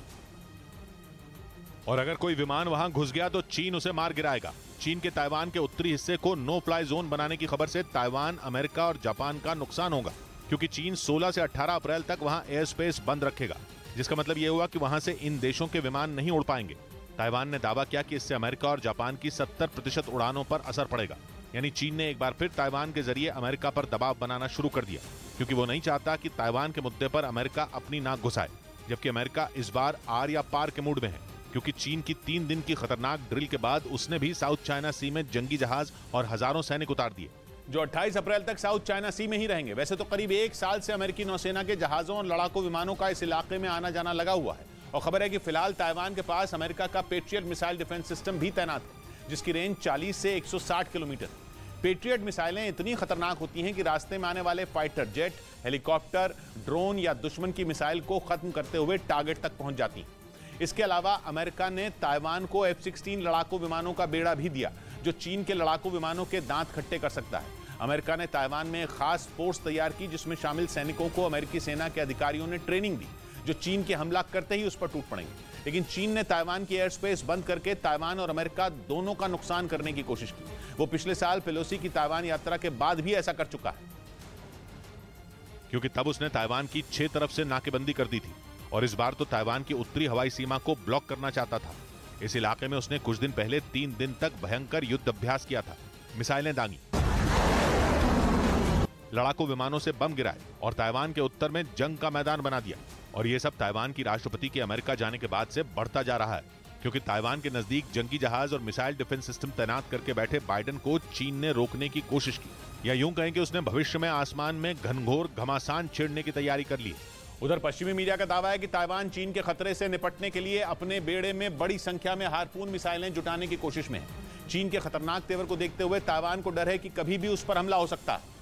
और अगर कोई विमान वहां घुस गया तो चीन उसे मार गिराएगा। चीन के ताइवान के उत्तरी हिस्से को नो फ्लाई जोन बनाने की खबर से ताइवान, अमेरिका और जापान का नुकसान होगा, क्योंकि चीन 16 से 18 अप्रैल तक वहां एयर स्पेस बंद रखेगा, जिसका मतलब यह हुआ कि वहां से इन देशों के विमान नहीं उड़ पाएंगे। ताइवान ने दावा किया कि इससे अमेरिका और जापान की 70% उड़ानों पर असर पड़ेगा। यानी चीन ने एक बार फिर ताइवान के जरिए अमेरिका पर दबाव बनाना शुरू कर दिया, क्योंकि वो नहीं चाहता कि ताइवान के मुद्दे पर अमेरिका अपनी नाक घुसाए। जबकि अमेरिका इस बार आर या पार के मूड में है, क्योंकि चीन की 3 दिन की खतरनाक ड्रिल के बाद उसने भी साउथ चाइना सी में जंगी जहाज और हजारों सैनिक उतार दिए, जो 28 अप्रैल तक साउथ चाइना सी में ही रहेंगे। वैसे तो करीब 1 साल से अमेरिकी नौसेना के जहाजों और लड़ाकू विमानों का इस इलाके में आना जाना लगा हुआ है, और खबर है कि फिलहाल ताइवान के पास अमेरिका का पेट्रियट मिसाइल डिफेंस सिस्टम भी तैनात है, जिसकी रेंज 40 से 160 किलोमीटर। पेट्रियट मिसाइलें इतनी खतरनाक होती हैं कि रास्ते में आने वाले फाइटर जेट, हेलीकॉप्टर, ड्रोन या दुश्मन की मिसाइल को खत्म करते हुए टारगेट तक पहुंच जाती हैं। इसके अलावा अमेरिका ने ताइवान को F-16 लड़ाकू विमानों का बेड़ा भी दिया, जो चीन के लड़ाकू विमानों के दांत खट्टे कर सकता है। अमेरिका ने ताइवान में एक खास फोर्स तैयार की, जिसमें शामिल सैनिकों को अमेरिकी सेना के अधिकारियों ने ट्रेनिंग दी, जो चीन के हमला करते ही उस पर टूट पड़ेंगे। लेकिन चीन ने ताइवान की एयर स्पेस बंद करके ताइवान और अमेरिका दोनों का नुकसान करने की कोशिश की। वो पिछले साल पेलोसी की ताइवान यात्रा के बाद भी ऐसा कर चुका है, क्योंकि तब उसने ताइवान की 6 तरफ से नाकेबंदी कर दी थी, और इस बार तो ताइवान की उत्तरी हवाई सीमा को ब्लॉक करना चाहता था। इस इलाके में उसने कुछ दिन पहले 3 दिन तक भयंकर युद्ध अभ्यास किया था, मिसाइलें दागी, लड़ाकू विमानों से बम गिराए और ताइवान के उत्तर में जंग का मैदान बना दिया। और ये सब ताइवान की राष्ट्रपति के अमेरिका जाने के बाद से बढ़ता जा रहा है, क्योंकि ताइवान के नजदीक जंगी जहाज और मिसाइल डिफेंस सिस्टम तैनात करके बैठे बाइडेन को चीन ने रोकने की कोशिश की, या यूं कहें कि उसने भविष्य में आसमान में घनघोर घमासान छेड़ने की तैयारी कर ली। उधर पश्चिमी मीडिया का दावा है कि ताइवान चीन के खतरे से निपटने के लिए अपने बेड़े में बड़ी संख्या में हार्पून मिसाइलें जुटाने की कोशिश में है। चीन के खतरनाक तेवर को देखते हुए ताइवान को डर है कि कभी भी उस पर हमला हो सकता है,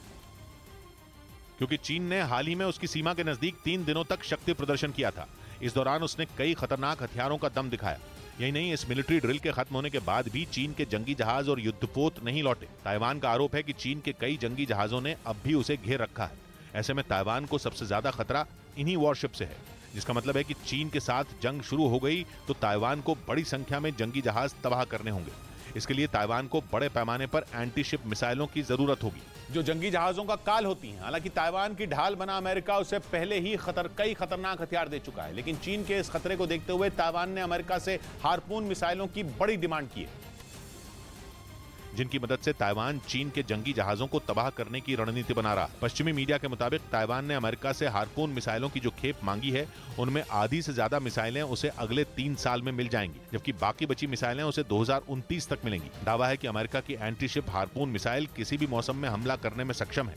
क्योंकि चीन ने हाल ही में उसकी सीमा के नजदीक 3 दिनों तक शक्ति प्रदर्शन किया था। इस दौरान उसने कई खतरनाक हथियारों का दम दिखाया। यही नहीं, इस मिलिट्री ड्रिल के खत्म होने के बाद भी चीन के जंगी जहाज और युद्धपोत नहीं लौटे। ताइवान का आरोप है कि चीन के कई जंगी जहाजों ने अब भी उसे घेर रखा है। ऐसे में ताइवान को सबसे ज्यादा खतरा इन्हीं वॉरशिप से है, जिसका मतलब है कि चीन के साथ जंग शुरू हो गई तो ताइवान को बड़ी संख्या में जंगी जहाज तबाह करने होंगे। इसके लिए ताइवान को बड़े पैमाने पर एंटी शिप मिसाइलों की जरूरत होगी, जो जंगी जहाजों का काल होती हैं। हालांकि ताइवान की ढाल बना अमेरिका उसे पहले ही कई खतरनाक हथियार दे चुका है, लेकिन चीन के इस खतरे को देखते हुए ताइवान ने अमेरिका से हार्पून मिसाइलों की बड़ी डिमांड की है, जिनकी मदद से ताइवान चीन के जंगी जहाजों को तबाह करने की रणनीति बना रहा है। पश्चिमी मीडिया के मुताबिक ताइवान ने अमेरिका से हार्पून मिसाइलों की जो खेप मांगी है, उनमें आधी से ज्यादा मिसाइलें उसे अगले 3 साल में मिल जाएंगी, जबकि बाकी बची मिसाइलें उसे 2029 तक मिलेंगी। दावा है कि अमेरिका की एंटी शिप हार्पून मिसाइल किसी भी मौसम में हमला करने में सक्षम है,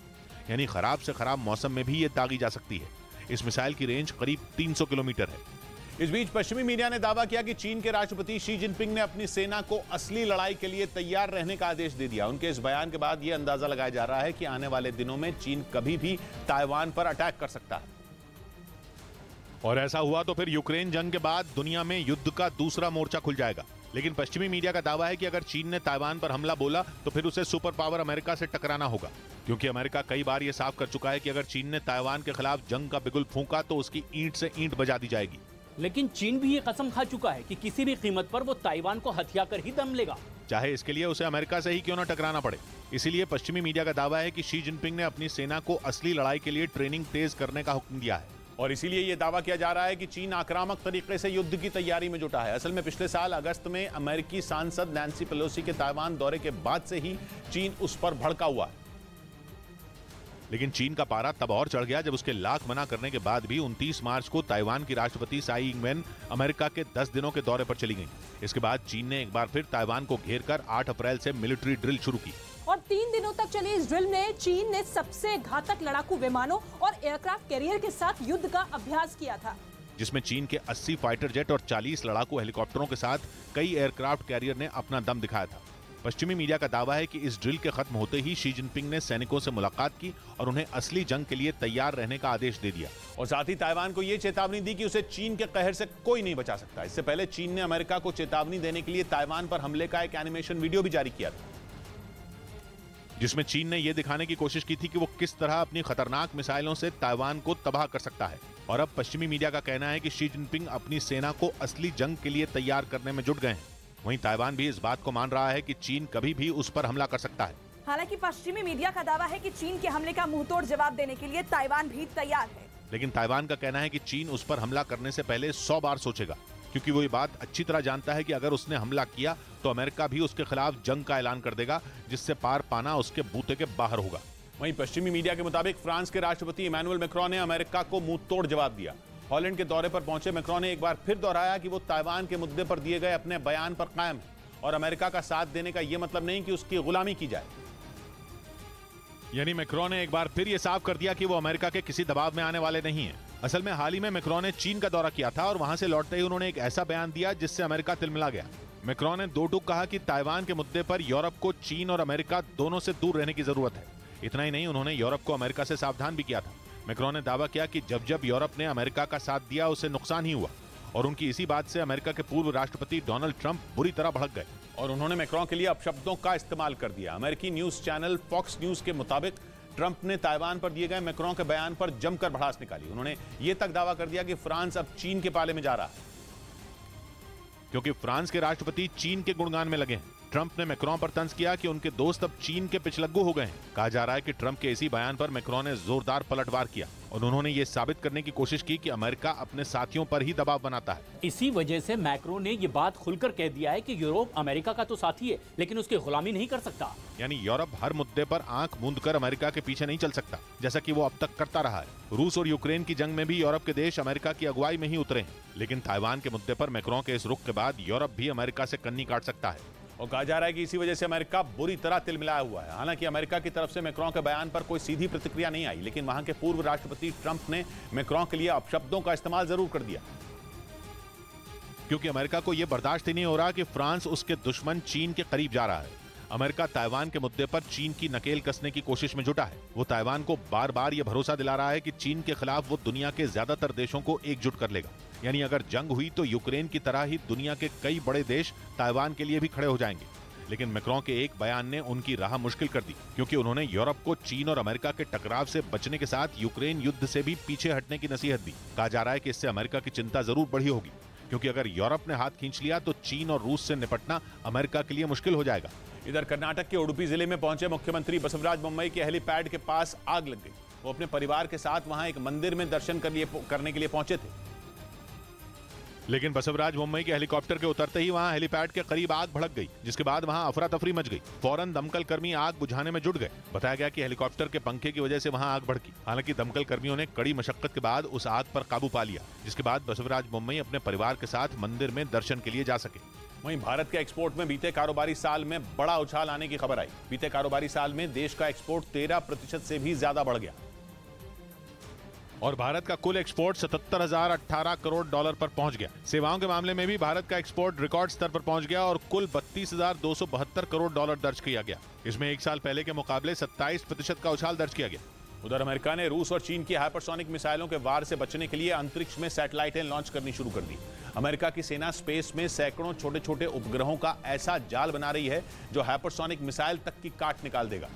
यानी खराब से खराब मौसम में भी ये दागी जा सकती है। इस मिसाइल की रेंज करीब 300 किलोमीटर है। इस बीच पश्चिमी मीडिया ने दावा किया कि चीन के राष्ट्रपति शी जिनपिंग ने अपनी सेना को असली लड़ाई के लिए तैयार रहने का आदेश दे दिया। उनके इस बयान के बाद यह अंदाजा लगाया जा रहा है कि आने वाले दिनों में चीन कभी भी ताइवान पर अटैक कर सकता है। और ऐसा हुआ तो फिर यूक्रेन जंग के बाद दुनिया में युद्ध का दूसरा मोर्चा खुल जाएगा। लेकिन पश्चिमी मीडिया का दावा है कि अगर चीन ने ताइवान पर हमला बोला तो फिर उसे सुपर पावर अमेरिका से टकराना होगा, क्योंकि अमेरिका कई बार यह साफ कर चुका है कि अगर चीन ने ताइवान के खिलाफ जंग का बिगुल फूंका तो उसकी ईंट से ईंट बजा दी जाएगी। लेकिन चीन भी ये कसम खा चुका है कि किसी भी कीमत पर वो ताइवान को हथिया कर ही दम लेगा, चाहे इसके लिए उसे अमेरिका से ही क्यों न टकराना पड़े। इसीलिए पश्चिमी मीडिया का दावा है कि शी जिनपिंग ने अपनी सेना को असली लड़ाई के लिए ट्रेनिंग तेज करने का हुक्म दिया है और इसीलिए यह दावा किया जा रहा है कि चीन आक्रामक तरीके से युद्ध की तैयारी में जुटा है। असल में पिछले साल अगस्त में अमेरिकी सांसद नैन्सी पेलोसी के ताइवान दौरे के बाद से ही चीन उस पर भड़का हुआ है। लेकिन चीन का पारा तब और चढ़ गया जब उसके लाख मना करने के बाद भी 29 मार्च को ताइवान की राष्ट्रपति साई इंग-वेन अमेरिका के 10 दिनों के दौरे पर चली गईं। इसके बाद चीन ने एक बार फिर ताइवान को घेरकर 8 अप्रैल से मिलिट्री ड्रिल शुरू की। और 3 दिनों तक चली इस ड्रिल में चीन ने सबसे घातक लड़ाकू विमानों और एयरक्राफ्ट कैरियर के साथ युद्ध का अभ्यास किया था, जिसमें चीन के 80 फाइटर जेट और 40 लड़ाकू हेलीकॉप्टरों के साथ कई एयरक्राफ्ट कैरियर ने अपना दम दिखाया था। पश्चिमी मीडिया का दावा है कि इस ड्रिल के खत्म होते ही शी जिनपिंग ने सैनिकों से मुलाकात की और उन्हें असली जंग के लिए तैयार रहने का आदेश दे दिया और साथ ही ताइवान को यह चेतावनी दी कि उसे चीन के कहर से कोई नहीं बचा सकता। इससे पहले चीन ने अमेरिका को चेतावनी देने के लिए ताइवान पर हमले का एक एनिमेशन वीडियो भी जारी किया था, जिसमें चीन ने यह दिखाने की कोशिश की थी कि वो किस तरह अपनी खतरनाक मिसाइलों से ताइवान को तबाह कर सकता है। और अब पश्चिमी मीडिया का कहना है कि शी जिनपिंग अपनी सेना को असली जंग के लिए तैयार करने में जुट गए हैं। वहीं ताइवान भी इस बात को मान रहा है कि चीन कभी भी उस पर हमला कर सकता है। हालांकि पश्चिमी मीडिया का दावा है कि चीन के हमले का मुंहतोड़ जवाब देने के लिए ताइवान भी तैयार है। लेकिन ताइवान का कहना है कि चीन उस पर हमला करने से पहले 100 बार सोचेगा, क्योंकि वो ये बात अच्छी तरह जानता है कि अगर उसने हमला किया तो अमेरिका भी उसके खिलाफ जंग का ऐलान कर देगा, जिससे पार पाना उसके बूते के बाहर होगा। वहीं पश्चिमी मीडिया के मुताबिक फ्रांस के राष्ट्रपति इमैनुअल मैक्रों ने अमेरिका को मुंहतोड़ जवाब दिया। हॉलैंड के दौरे पर पहुंचे मैक्रों ने एक बार फिर दोहराया कि वो ताइवान के मुद्दे पर दिए गए अपने बयान पर कायम है और अमेरिका का साथ देने का यह मतलब नहीं कि उसकी गुलामी की जाए। यानी मैक्रों ने एक बार फिर ये साफ कर दिया कि वो अमेरिका के किसी दबाव में आने वाले नहीं हैं। असल में हाल ही में मैक्रों ने चीन का दौरा किया था और वहां से लौटते ही उन्होंने एक ऐसा बयान दिया जिससे अमेरिका तिलमिला गया। मैक्रों ने दो टूक कहा कि ताइवान के मुद्दे पर यूरोप को चीन और अमेरिका दोनों से दूर रहने की जरूरत है। इतना ही नहीं, उन्होंने यूरोप को अमेरिका से सावधान भी किया था। मैक्रों ने दावा किया कि जब जब यूरोप ने अमेरिका का साथ दिया उसे नुकसान ही हुआ और उनकी इसी बात से अमेरिका के पूर्व राष्ट्रपति डोनाल्ड ट्रंप बुरी तरह भड़क गए और उन्होंने मैक्रों के लिए अपशब्दों का इस्तेमाल कर दिया। अमेरिकी न्यूज चैनल फॉक्स न्यूज के मुताबिक ट्रंप ने ताइवान पर दिए गए मैक्रों के बयान पर जमकर भड़ास निकाली। उन्होंने यह तक दावा कर दिया कि फ्रांस अब चीन के पाले में जा रहा है, क्योंकि फ्रांस के राष्ट्रपति चीन के गुणगान में लगे हैं। ट्रंप ने मैक्रों पर तंज किया कि उनके दोस्त अब चीन के पिछलग्गू हो गए हैं। कहा जा रहा है कि ट्रंप के इसी बयान पर मैक्रों ने जोरदार पलटवार किया और उन्होंने ये साबित करने की कोशिश की कि अमेरिका अपने साथियों पर ही दबाव बनाता है। इसी वजह से मैक्रों ने ये बात खुलकर कह दिया है कि यूरोप अमेरिका का तो साथी है, लेकिन उसकी गुलामी नहीं कर सकता। यानी यूरोप हर मुद्दे पर आंख मूंद कर अमेरिका के पीछे नहीं चल सकता, जैसा कि वो अब तक करता रहा है। रूस और यूक्रेन की जंग में भी यूरोप के देश अमेरिका की अगुवाई में ही उतरे हैं, लेकिन ताइवान के मुद्दे पर मैक्रों के इस रुख के बाद यूरोप भी अमेरिका से कन्नी काट सकता है। और कहा जा रहा है कि इसी वजह से अमेरिका बुरी तरह तिलमिलाया हुआ है। हालांकि अमेरिका की तरफ से मैक्रों के बयान पर कोई सीधी प्रतिक्रिया नहीं आई, लेकिन वहां के पूर्व राष्ट्रपति ट्रंप ने मैक्रों के लिए अपशब्दों का इस्तेमाल जरूर कर दिया, क्योंकि अमेरिका को यह बर्दाश्त ही नहीं हो रहा कि फ्रांस उसके दुश्मन चीन के करीब जा रहा है। अमेरिका ताइवान के मुद्दे पर चीन की नकेल कसने की कोशिश में जुटा है। वो ताइवान को बार बार यह भरोसा दिला रहा है कि चीन के खिलाफ वो दुनिया के ज्यादातर देशों को एकजुट कर लेगा। यानी अगर जंग हुई तो यूक्रेन की तरह ही दुनिया के कई बड़े देश ताइवान के लिए भी खड़े हो जाएंगे। लेकिन मैक्रों के एक बयान ने उनकी राह मुश्किल कर दी, क्योंकि उन्होंने यूरोप को चीन और अमेरिका के टकराव से बचने के साथ यूक्रेन युद्ध से भी पीछे हटने की नसीहत दी। कहा जा रहा है कि इससे अमेरिका की चिंता जरूर बढ़ी होगी, क्योंकि अगर यूरोप ने हाथ खींच लिया तो चीन और रूस से निपटना अमेरिका के लिए मुश्किल हो जाएगा। इधर कर्नाटक के उडुपी जिले में पहुंचे मुख्यमंत्री बसवराज बोम्मई के हेलीपैड के पास आग लग गई। वो अपने परिवार के साथ वहां एक मंदिर में दर्शन करने के लिए पहुंचे थे, लेकिन बसवराज बोम्मई के हेलीकॉप्टर के उतरते ही वहां हेलीपैड के करीब आग भड़क गई, जिसके बाद वहां अफरा तफरी मच गई। फौरन दमकल कर्मी आग बुझाने में जुट गए। बताया गया कि हेलीकॉप्टर के पंखे की वजह से वहां आग भड़की। हालांकि दमकल कर्मियों ने कड़ी मशक्कत के बाद उस आग पर काबू पा लिया, जिसके बाद बसवराज बोम्मई अपने परिवार के साथ मंदिर में दर्शन के लिए जा सके। वहीं भारत के एक्सपोर्ट में बीते कारोबारी साल में बड़ा उछाल आने की खबर आई। बीते कारोबारी साल में देश का एक्सपोर्ट 13% से भी ज्यादा बढ़ गया और भारत का कुल एक्सपोर्ट 77,018 करोड़ डॉलर पर पहुंच गया। सेवाओं के मामले में भी भारत का एक्सपोर्ट रिकॉर्ड स्तर पर पहुंच गया और कुल 32,272 करोड़ डॉलर दर्ज किया गया। इसमें एक साल पहले के मुकाबले 27% का उछाल दर्ज किया गया। उधर अमेरिका ने रूस और चीन की हाइपरसोनिक मिसाइलों के वार से बचने के लिए अंतरिक्ष में सैटेलाइटें लॉन्च करनी शुरू कर दी। अमेरिका की सेना स्पेस में सैकड़ों छोटे छोटे उपग्रहों का ऐसा जाल बना रही है जो हाइपरसोनिक मिसाइल तक की काट निकाल देगा।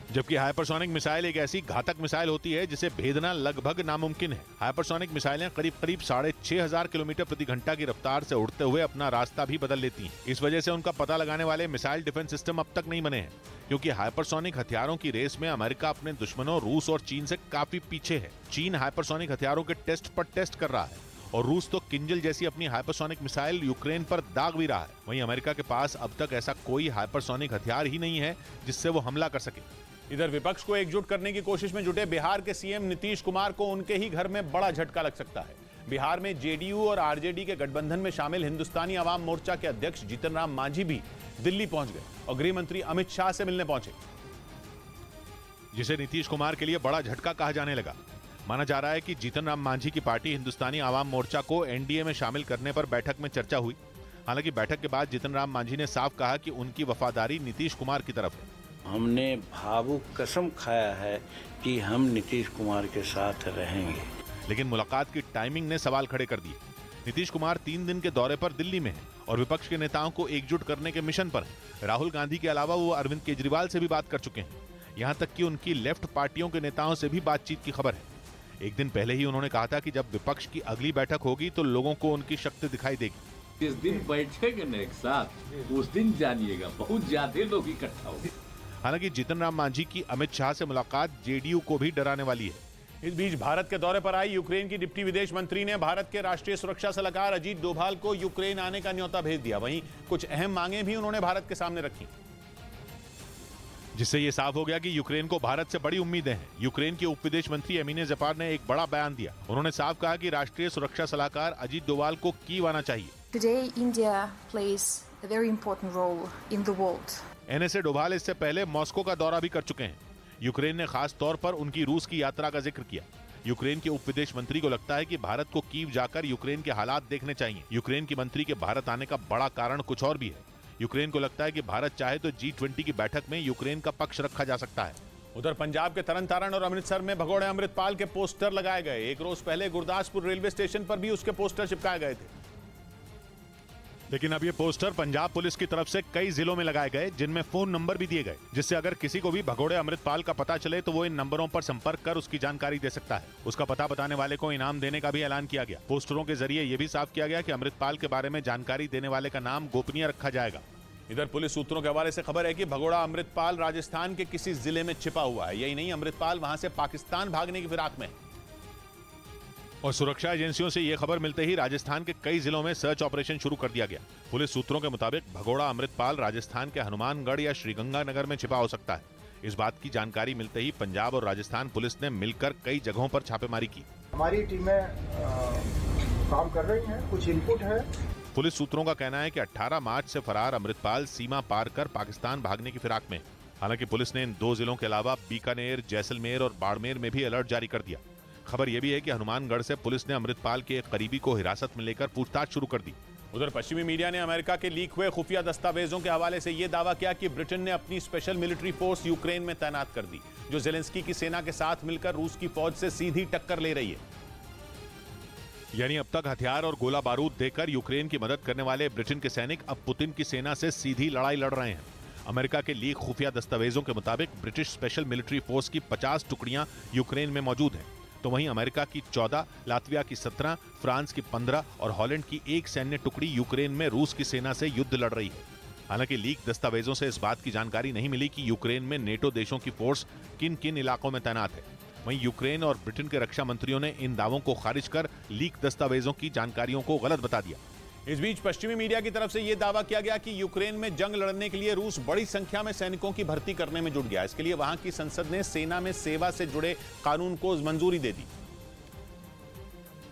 जबकि हाइपरसोनिक मिसाइल एक ऐसी घातक मिसाइल होती है जिसे भेदना लगभग नामुमकिन है। हाइपरसोनिक मिसाइलें करीब 6,500 किलोमीटर प्रति घंटा की रफ्तार से उड़ते हुए अपना रास्ता भी बदल लेती हैं। इस वजह से उनका पता लगाने वाले मिसाइल डिफेंस सिस्टम अब तक नहीं बने हैं, क्योंकि हाइपरसोनिक हथियारों की रेस में अमेरिका अपने दुश्मनों रूस और चीन से काफी पीछे है। चीन हाइपरसोनिक हथियारों के टेस्ट पर टेस्ट कर रहा है और रूस तो किंजल जैसी अपनी हाइपरसोनिक मिसाइल यूक्रेन पर दाग भी रहा है। वहीं अमेरिका के पास अब तक ऐसा कोई हाइपरसोनिक हथियार ही नहीं है जिससे वो हमला कर सके। इधर विपक्ष को एकजुट करने की कोशिश में जुटे बिहार के सीएम नीतीश कुमार को उनके ही घर में बड़ा झटका लग सकता है। बिहार में जेडीयू और आरजेडी के गठबंधन में शामिल हिंदुस्तानी आवाम मोर्चा के अध्यक्ष जीतन राम मांझी भी दिल्ली पहुंच गए और गृह मंत्री अमित शाह से मिलने पहुंचे, जिसे नीतीश कुमार के लिए बड़ा झटका कहा जाने लगा। माना जा रहा है कि जीतन राम मांझी की पार्टी हिंदुस्तानी आवाम मोर्चा को एनडीए में शामिल करने पर बैठक में चर्चा हुई। हालांकि बैठक के बाद जीतन राम मांझी ने साफ कहा कि उनकी वफादारी नीतीश कुमार की तरफ है। हमने भावुक कसम खाया है कि हम नीतीश कुमार के साथ रहेंगे। लेकिन मुलाकात की टाइमिंग ने सवाल खड़े कर दिए। नीतीश कुमार 3 दिन के दौरे पर दिल्ली में हैं और विपक्ष के नेताओं को एकजुट करने के मिशन पर हैं। राहुल गांधी के अलावा वो अरविंद केजरीवाल से भी बात कर चुके हैं। यहाँ तक कि उनकी लेफ्ट पार्टियों के नेताओं से भी बातचीत की खबर है। एक दिन पहले ही उन्होंने कहा था कि जब विपक्ष की अगली बैठक होगी तो लोगों को उनकी शक्ति दिखाई देगी। जिस दिन बैठेंगे ना एक साथ, उस दिन जानिएगा बहुत ज्यादा लोग इकट्ठा होंगे। हालांकि जीतन राम मांझी की अमित शाह से मुलाकात जेडीयू को भी डराने वाली है। इस बीच भारत के दौरे पर आई यूक्रेन की डिप्टी विदेश मंत्री ने भारत के राष्ट्रीय सुरक्षा सलाहकार अजीत डोभाल को यूक्रेन आने का न्योता भेज दिया। वहीं कुछ अहम मांगे भी उन्होंने भारत के सामने रखी, जिससे ये साफ हो गया कि यूक्रेन को भारत से बड़ी उम्मीदें हैं। यूक्रेन के उप विदेश मंत्री एमिने ज़पार ने एक बड़ा बयान दिया। उन्होंने साफ कहा कि राष्ट्रीय सुरक्षा सलाहकार अजीत डोभाल को कीव आना चाहिए। Today, India plays a very important role in the world. NSA Doval इससे पहले मॉस्को का दौरा भी कर चुके हैं। यूक्रेन ने खास तौर पर उनकी रूस की यात्रा का जिक्र किया। यूक्रेन के उप विदेश मंत्री को लगता है कि भारत को कीव जाकर यूक्रेन के हालात देखने चाहिए। यूक्रेन की मंत्री के भारत आने का बड़ा कारण कुछ और भी है। यूक्रेन को लगता है कि भारत चाहे तो G20 की बैठक में यूक्रेन का पक्ष रखा जा सकता है। उधर पंजाब के तरन तारण और अमृतसर में भगोड़े अमृतपाल के पोस्टर लगाए गए। एक रोज पहले गुरदासपुर रेलवे स्टेशन पर भी उसके पोस्टर चिपकाए गए थे। लेकिन अब ये पोस्टर पंजाब पुलिस की तरफ से कई जिलों में लगाए गए, जिनमें फोन नंबर भी दिए गए, जिससे अगर किसी को भी भगोड़े अमृतपाल का पता चले तो वो इन नंबरों पर संपर्क कर उसकी जानकारी दे सकता है। उसका पता बताने वाले को इनाम देने का भी ऐलान किया गया। पोस्टरों के जरिए ये भी साफ किया गया कि अमृतपाल के बारे में जानकारी देने वाले का नाम गोपनीय रखा जाएगा। इधर पुलिस सूत्रों के हवाले से खबर है कि भगोड़ा अमृतपाल राजस्थान के किसी जिले में छिपा हुआ है। यही नहीं, अमृतपाल वहां से पाकिस्तान भागने की फिराक में है। और सुरक्षा एजेंसियों से यह खबर मिलते ही राजस्थान के कई जिलों में सर्च ऑपरेशन शुरू कर दिया गया। पुलिस सूत्रों के मुताबिक भगोड़ा अमृतपाल राजस्थान के हनुमानगढ़ या श्रीगंगानगर में छिपा हो सकता है। इस बात की जानकारी मिलते ही पंजाब और राजस्थान पुलिस ने मिलकर कई जगहों पर छापेमारी की। हमारी टीमें काम कर रही हैं, कुछ इनपुट है। पुलिस सूत्रों का कहना है कि 18 मार्च से फरार अमृतपाल सीमा पार कर पाकिस्तान भागने की फिराक में। हालांकि पुलिस ने इन 2 जिलों के अलावा बीकानेर, जैसलमेर और बाड़मेर में भी अलर्ट जारी कर दिया। खबर यह भी है कि हनुमानगढ़ से पुलिस ने अमृतपाल के एक करीबी को हिरासत में लेकर पूछताछ शुरू कर दी। उधर पश्चिमी मीडिया ने अमेरिका के लीक हुए खुफिया दस्तावेजों के हवाले से यह दावा किया कि ब्रिटेन ने अपनी स्पेशल मिलिट्री फोर्स यूक्रेन में तैनात कर दी, जो जेलेंस्की की सेना के साथ मिलकर रूस की फौज से सीधी टक्कर ले रही है। यानी अब तक हथियार और गोला बारूद देकर यूक्रेन की मदद करने वाले ब्रिटेन के सैनिक अब पुतिन की सेना से सीधी लड़ाई लड़ रहे हैं। अमेरिका के लीक खुफिया दस्तावेजों के मुताबिक ब्रिटिश स्पेशल मिलिट्री फोर्स की 50 टुकड़ियां यूक्रेन में मौजूद हैं, तो वहीं अमेरिका की 14, लातविया की 17, फ्रांस की 15 और हॉलैंड की 1 सैन्य टुकड़ी यूक्रेन में रूस की सेना से युद्ध लड़ रही है। हालांकि लीक दस्तावेजों से इस बात की जानकारी नहीं मिली कि यूक्रेन में नेटो देशों की फोर्स किन किन इलाकों में तैनात है। वहीं यूक्रेन और ब्रिटेन के रक्षा मंत्रियों ने इन दावों को खारिज कर लीक दस्तावेजों की जानकारियों को गलत बता दिया। इस बीच पश्चिमी मीडिया की तरफ से यह दावा किया गया कि यूक्रेन में जंग लड़ने के लिए रूस बड़ी संख्या में सैनिकों की भर्ती करने में जुट गया। इसके लिए वहां की संसद ने सेना में सेवा से जुड़े कानून को मंजूरी दे दी,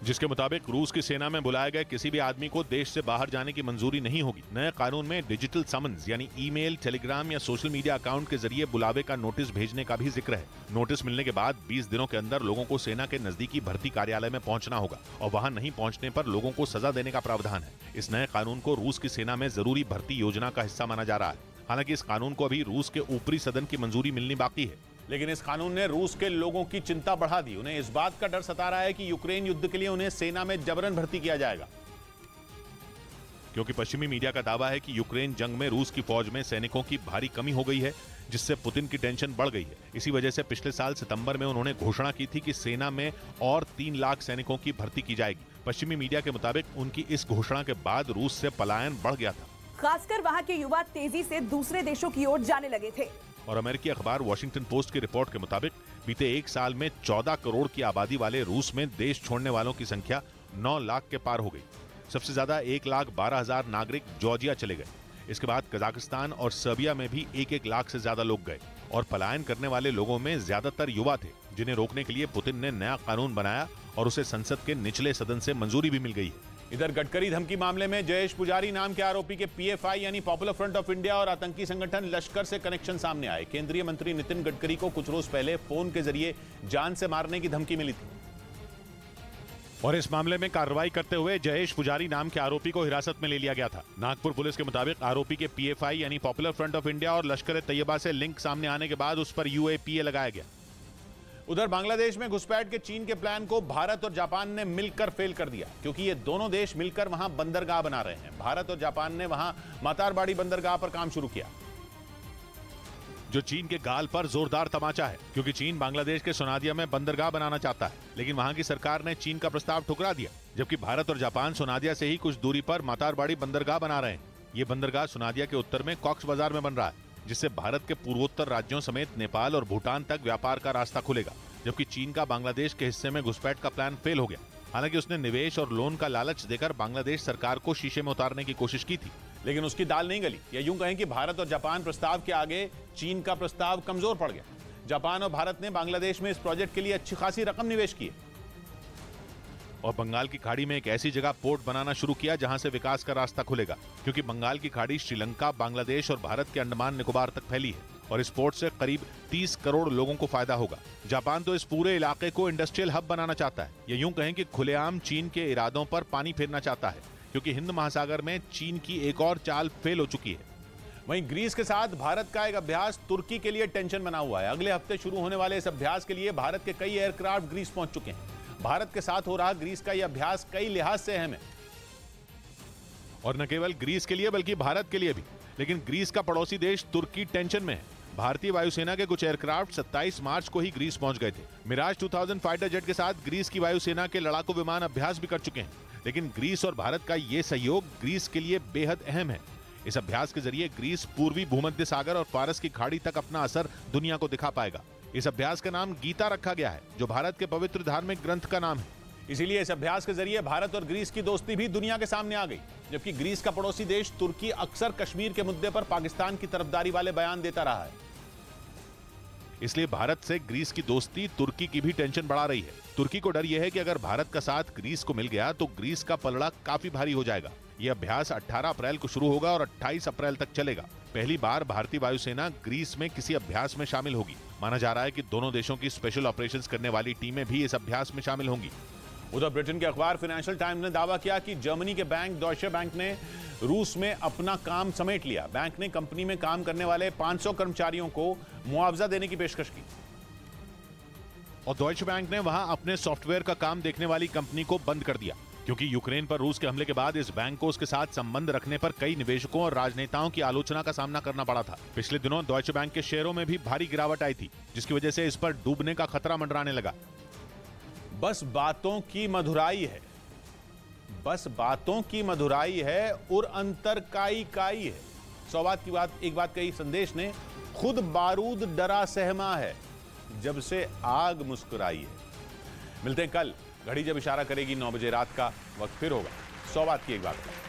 जिसके मुताबिक रूस की सेना में बुलाए गए किसी भी आदमी को देश से बाहर जाने की मंजूरी नहीं होगी। नए कानून में डिजिटल समन्स यानी ईमेल, टेलीग्राम या सोशल मीडिया अकाउंट के जरिए बुलावे का नोटिस भेजने का भी जिक्र है। नोटिस मिलने के बाद 20 दिनों के अंदर लोगों को सेना के नजदीकी भर्ती कार्यालय में पहुंचना होगा और वहां नहीं पहुंचने पर लोगों को सजा देने का प्रावधान है। इस नए कानून को रूस की सेना में जरूरी भर्ती योजना का हिस्सा माना जा रहा है। हालांकि इस कानून को अभी रूस के ऊपरी सदन की मंजूरी मिलनी बाकी है। लेकिन इस कानून ने रूस के लोगों की चिंता बढ़ा दी। उन्हें इस बात का डर सता रहा है कि यूक्रेन युद्ध के लिए उन्हें सेना में जबरन भर्ती किया जाएगा। क्योंकि पश्चिमी मीडिया का दावा है कि यूक्रेन जंग में रूस की फौज में सैनिकों की भारी कमी हो गई है, जिससे पुतिन की टेंशन बढ़ गई है। इसी वजह से पिछले साल सितंबर में उन्होंने घोषणा की थी कि सेना में और 3 लाख सैनिकों की भर्ती की जाएगी। पश्चिमी मीडिया के मुताबिक उनकी इस घोषणा के बाद रूस से पलायन बढ़ गया था। खासकर वहां के युवा तेजी से दूसरे देशों की ओर जाने लगे थे। और अमेरिकी अखबार वॉशिंगटन पोस्ट की रिपोर्ट के मुताबिक बीते 1 साल में 14 करोड़ की आबादी वाले रूस में देश छोड़ने वालों की संख्या 9 लाख के पार हो गई। सबसे ज्यादा 1,12,000 नागरिक जॉर्जिया चले गए। इसके बाद कजाकिस्तान और सर्बिया में भी 1-1 लाख से ज्यादा लोग गए। और पलायन करने वाले लोगों में ज्यादातर युवा थे, जिन्हें रोकने के लिए पुतिन ने नया कानून बनाया और उसे संसद के निचले सदन से मंजूरी भी मिल गई है। इधर गडकरी धमकी मामले में जयेश पुजारी नाम के आरोपी के पीएफआई यानी पॉपुलर फ्रंट ऑफ इंडिया और आतंकी संगठन लश्कर से कनेक्शन सामने आए। केंद्रीय मंत्री नितिन गडकरी को कुछ रोज पहले फोन के जरिए जान से मारने की धमकी मिली थी। और इस मामले में कार्रवाई करते हुए जयेश पुजारी नाम के आरोपी को हिरासत में ले लिया गया था। नागपुर पुलिस के मुताबिक आरोपी के पीएफआई यानी पॉपुलर फ्रंट ऑफ इंडिया और लश्कर तैयबा से लिंक सामने आने के बाद उस पर यूएपीए लगाया गया। उधर बांग्लादेश में घुसपैठ के चीन के प्लान को भारत और जापान ने मिलकर फेल कर दिया, क्योंकि ये दोनों देश मिलकर वहां बंदरगाह बना रहे हैं। भारत और जापान ने वहां मातारबाड़ी बंदरगाह पर काम शुरू किया, जो चीन के गाल पर जोरदार तमाचा है, क्योंकि चीन बांग्लादेश के सोनादिया में बंदरगाह बनाना चाहता है, लेकिन वहां की सरकार ने चीन का प्रस्ताव ठुकरा दिया। जबकि भारत और जापान सोनादिया से ही कुछ दूरी पर मातारबाड़ी बंदरगाह बना रहे हैं। ये बंदरगाह सोनादिया के उत्तर में कॉक्स बाजार में बन रहा है, जिससे भारत के पूर्वोत्तर राज्यों समेत नेपाल और भूटान तक व्यापार का रास्ता खुलेगा। जबकि चीन का बांग्लादेश के हिस्से में घुसपैठ का प्लान फेल हो गया। हालांकि उसने निवेश और लोन का लालच देकर बांग्लादेश सरकार को शीशे में उतारने की कोशिश की थी, लेकिन उसकी दाल नहीं गली। या यूं कहें कि भारत और जापान प्रस्ताव के आगे चीन का प्रस्ताव कमजोर पड़ गया। जापान और भारत ने बांग्लादेश में इस प्रोजेक्ट के लिए अच्छी खासी रकम निवेश की है और बंगाल की खाड़ी में एक ऐसी जगह पोर्ट बनाना शुरू किया जहां से विकास का रास्ता खुलेगा, क्योंकि बंगाल की खाड़ी श्रीलंका, बांग्लादेश और भारत के अंडमान निकोबार तक फैली है और इस पोर्ट से करीब 30 करोड़ लोगों को फायदा होगा। जापान तो इस पूरे इलाके को इंडस्ट्रियल हब बनाना चाहता है, या यूं कहें कि खुलेआम चीन के इरादों पर पानी फेरना चाहता है, क्योंकि हिंद महासागर में चीन की एक और चाल फेल हो चुकी है। वहीं ग्रीस के साथ भारत का एक अभ्यास तुर्की के लिए टेंशन बना हुआ है। अगले हफ्ते शुरू होने वाले इस अभ्यास के लिए भारत के कई एयरक्राफ्ट ग्रीस पहुंच चुके हैं। भारत के साथ हो रहा ग्रीस का यह अभ्यास कई लिहाज से अहम है, और न केवल ग्रीस के लिए बल्कि भारत के लिए भी। लेकिन ग्रीस का पड़ोसी देश तुर्की टेंशन में है। भारतीय वायुसेना के कुछ एयरक्राफ्ट 27 मार्च को ही ग्रीस पहुंच गए थे। मिराज 2000 फाइटर जेट के साथ ग्रीस की वायुसेना के लड़ाकू विमान अभ्यास भी कर चुके हैं। लेकिन ग्रीस और भारत का ये सहयोग ग्रीस के लिए बेहद अहम है। इस अभ्यास के जरिए ग्रीस पूर्वी भूमध्य सागर और फारस की खाड़ी तक अपना असर दुनिया को दिखा पाएगा। इस अभ्यास का नाम गीता रखा गया है, जो भारत के पवित्र धार्मिक ग्रंथ का नाम है। इसीलिए इस अभ्यास के जरिए भारत और ग्रीस की दोस्ती भी दुनिया के सामने आ गई। जबकि ग्रीस का पड़ोसी देश तुर्की अक्सर कश्मीर के मुद्दे पर पाकिस्तान की तरफदारी वाले बयान देता रहा है। इसलिए भारत से ग्रीस की दोस्ती तुर्की की भी टेंशन बढ़ा रही है। तुर्की को डर यह है कि अगर भारत का साथ ग्रीस को मिल गया तो ग्रीस का पलड़ा काफी भारी हो जाएगा। यह अभ्यास 18 अप्रैल को शुरू होगा और 28 अप्रैल तक चलेगा। पहली बार भारतीय वायुसेना ग्रीस में किसी अभ्यास में शामिल होगी। माना जा रहा है कि दोनों देशों की स्पेशल ऑपरेशंस करने वाली टीमें भी इस अभ्यास में शामिल होंगी। उधर ब्रिटेन के अखबार फाइनेंशियल टाइम्स ने दावा किया कि जर्मनी के बैंक डॉयचे बैंक ने रूस में अपना काम समेट लिया। बैंक ने कंपनी में काम करने वाले 500 कर्मचारियों को मुआवजा देने की पेशकश की और डॉयचे बैंक ने वहां अपने सॉफ्टवेयर का काम देखने वाली कंपनी को बंद कर दिया, क्योंकि यूक्रेन पर रूस के हमले के बाद इस बैंक को उसके साथ संबंध रखने पर कई निवेशकों और राजनेताओं की आलोचना का सामना करना पड़ा था। पिछले दिनों डॉयचे बैंक के शेयरों में भी भारी गिरावट आई थी, जिसकी वजह से इस पर डूबने का खतरा मंडराने लगा। बस बातों की मधुराई है, बस बातों की मधुराई है और अंतर काई काई है। 100 बात की बात, एक बात कही संदेश ने, खुद बारूद डरा सहमा है जब से आग मुस्कुराई है। मिलते हैं कल, घड़ी जब इशारा करेगी 9 बजे रात का। वक्त फिर होगा 100 बात की एक बात का।